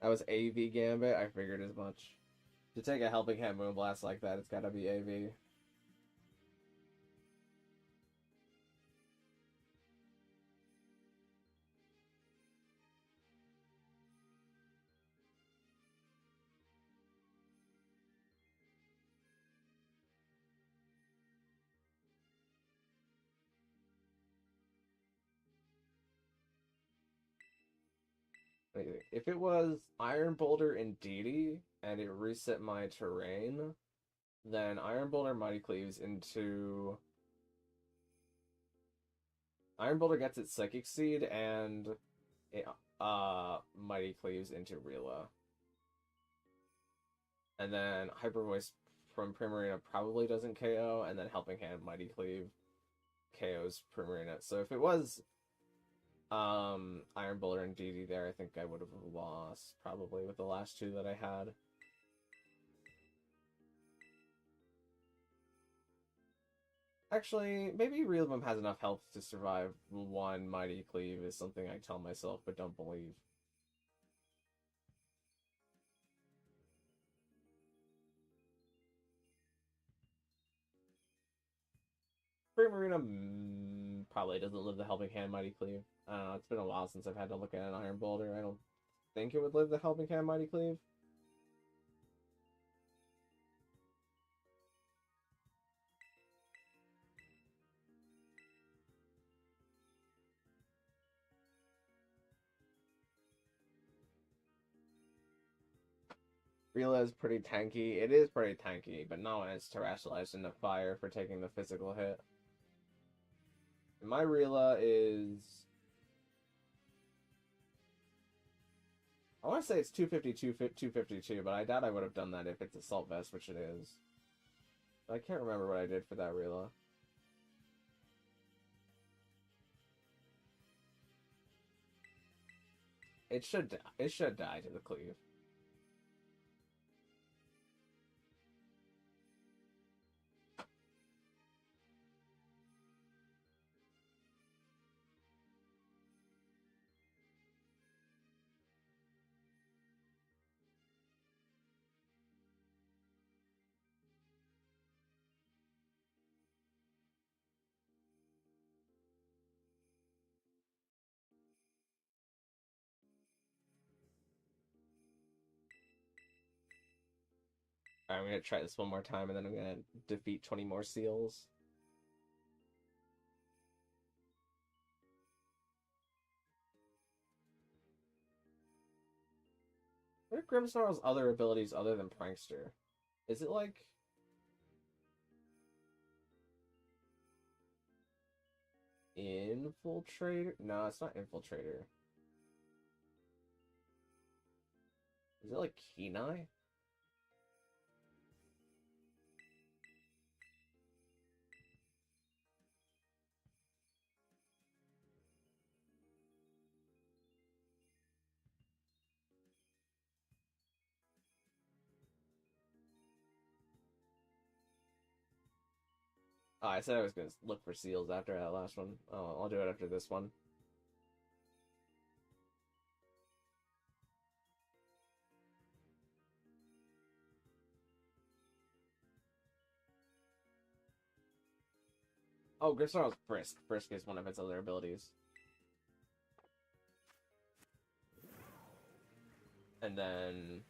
That was AV Gambit, I figured as much. To take a Helping Hand Moonblast like that, it's gotta be AV. If it was Iron Boulder and Deity, and it reset my terrain, then Iron Boulder Mighty Cleaves into... Iron Boulder gets its Psychic Seed, and it, Mighty Cleaves into Rila. And then Hyper Voice from Primarina probably doesn't KO, and then Helping Hand Mighty Cleave KOs Primarina. So if it was Iron Boulder and DD there, I think I would have lost, probably, with the last 2 that I had. Actually, maybe Rillaboom has enough health to survive 1 Mighty Cleave is something I tell myself, but don't believe. Primarina probably doesn't live the Helping Hand Mighty Cleave. I don't know, it's been a while since I've had to look at an Iron Boulder. I don't think it would live the Helping Hand Mighty Cleave. Rila is pretty tanky. It is pretty tanky, but not when it's terrestrialized into fire for taking the physical hit. And my Rila is... I want to say it's 252, 252, but I doubt I would have done that if it's Assault Vest, which it is. I can't remember what I did for that Rila. It should die to the cleave. Alright, I'm gonna try this one more time, and then I'm gonna defeat 20 more seals. What are Grimmsnarl's other abilities other than Prankster? Is it like... Infiltrator? No, it's not Infiltrator. Is it like Kenai? Oh, I said I was going to look for seals after that last one. Oh, I'll do it after this one. Oh, Grimmsnarl's Brisk. Brisk is one of its other abilities. And then...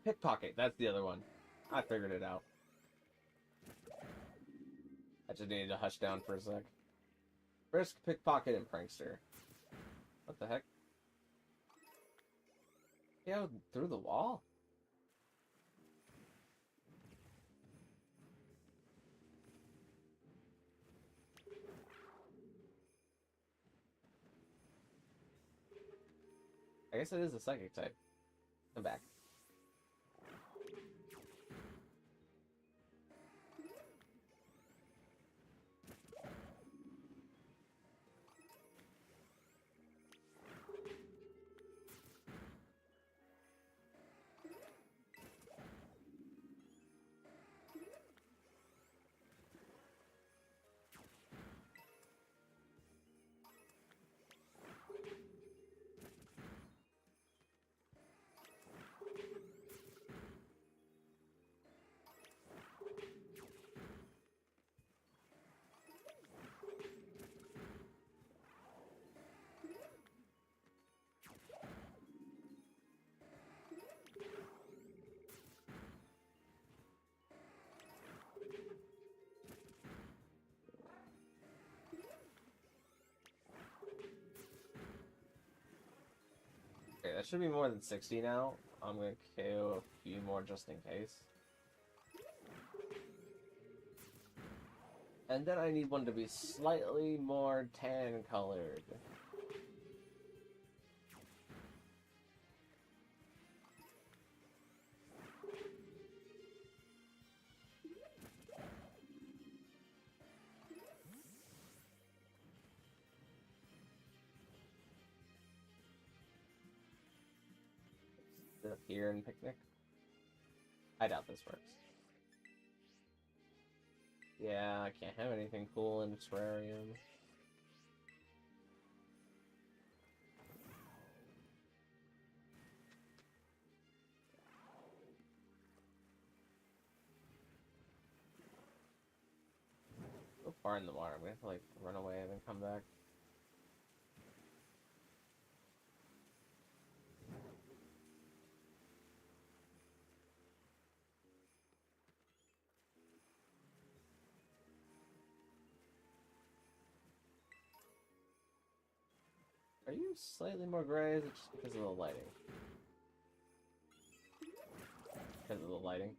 Pickpocket, that's the other one. I figured it out. I just needed to hush down for a sec. Brisk, Pickpocket, and Prankster. What the heck? Yeah, through the wall? I guess it is a psychic type. I'm back. Okay, that should be more than 60 now. I'm gonna KO a few more just in case. And then I need one to be slightly more tan colored. Here in Picnic. I doubt this works. Yeah, I can't have anything cool in Terrarium. Go far in the water. I'm gonna have to like run away and then come back. Are you slightly more gray? Is it just because of the lighting? Because of the lighting?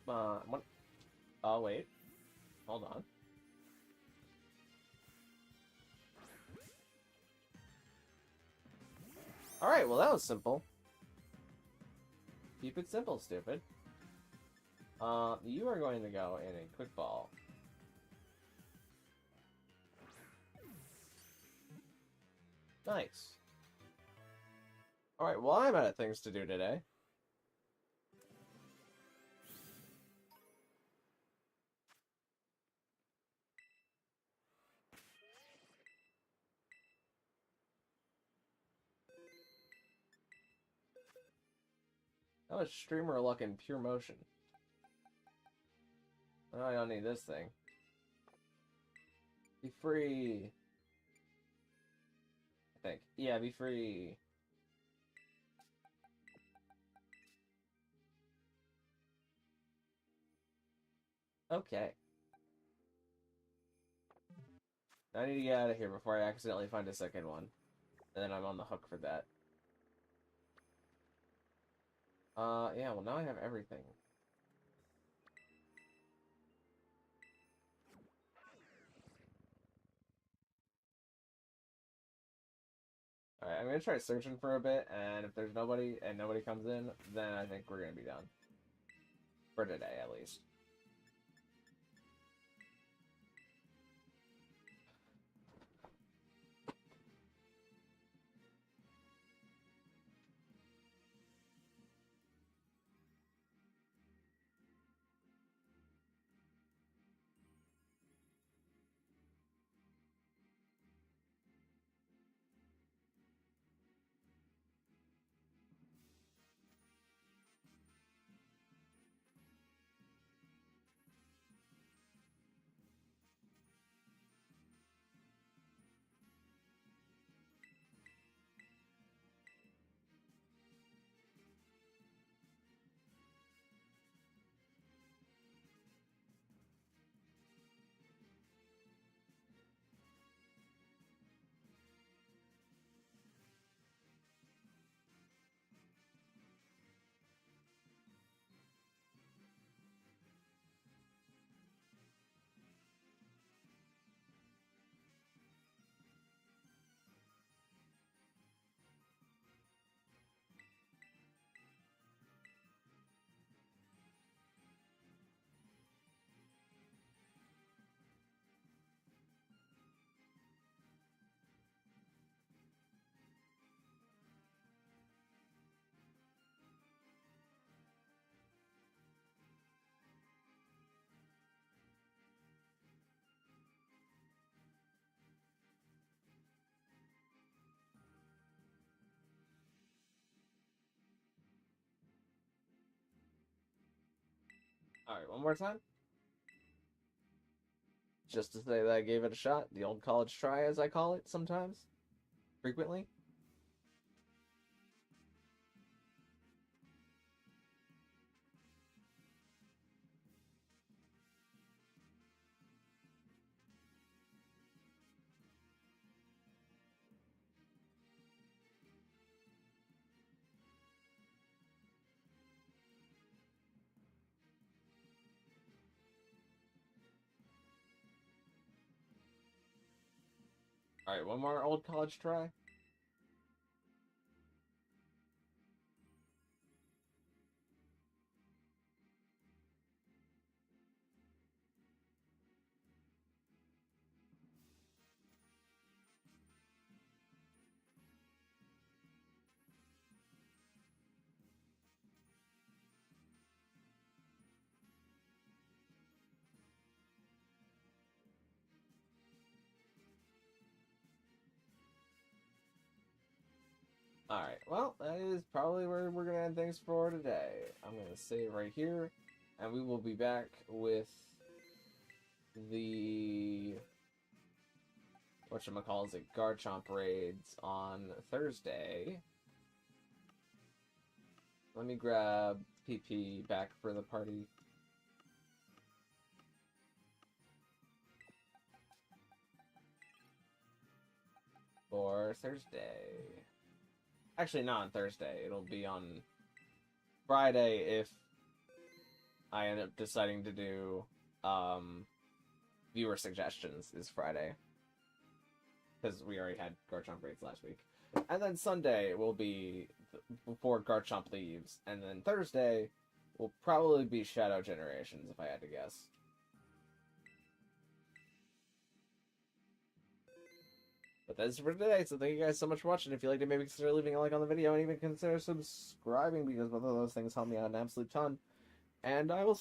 What? Oh, wait. Hold on. Alright, well that was simple. Keep it simple, stupid. You are going to go in a quick ball. Nice. Alright, well I'm out of things to do today. That was streamer luck in pure motion. Oh, I don't need this thing. Be free. I think. Yeah, be free. Okay. I need to get out of here before I accidentally find a second one. And then I'm on the hook for that. Yeah, well now I have everything. Alright, I'm gonna try searching for a bit, and if there's nobody, and nobody comes in, then I think we're gonna be done. For today, at least. Alright, one more time. Just to say that I gave it a shot. The old college try, as I call it sometimes. Frequently. Alright, one more old college try. Alright, well, that is probably where we're going to end things for today. I'm going to save right here, and we will be back with the whatchamacallit, Garchomp raids on Thursday. Let me grab PP back for the party. For Thursday. Actually, not on Thursday. It'll be on Friday if I end up deciding to do viewer suggestions is Friday. Because we already had Garchomp raids last week. And then Sunday will be before Garchomp leaves. And then Thursday will probably be Shadow Generations, if I had to guess. But that's it for today, so thank you guys so much for watching. If you liked it, maybe consider leaving a like on the video, and even consider subscribing, because both of those things help me out an absolute ton. And I will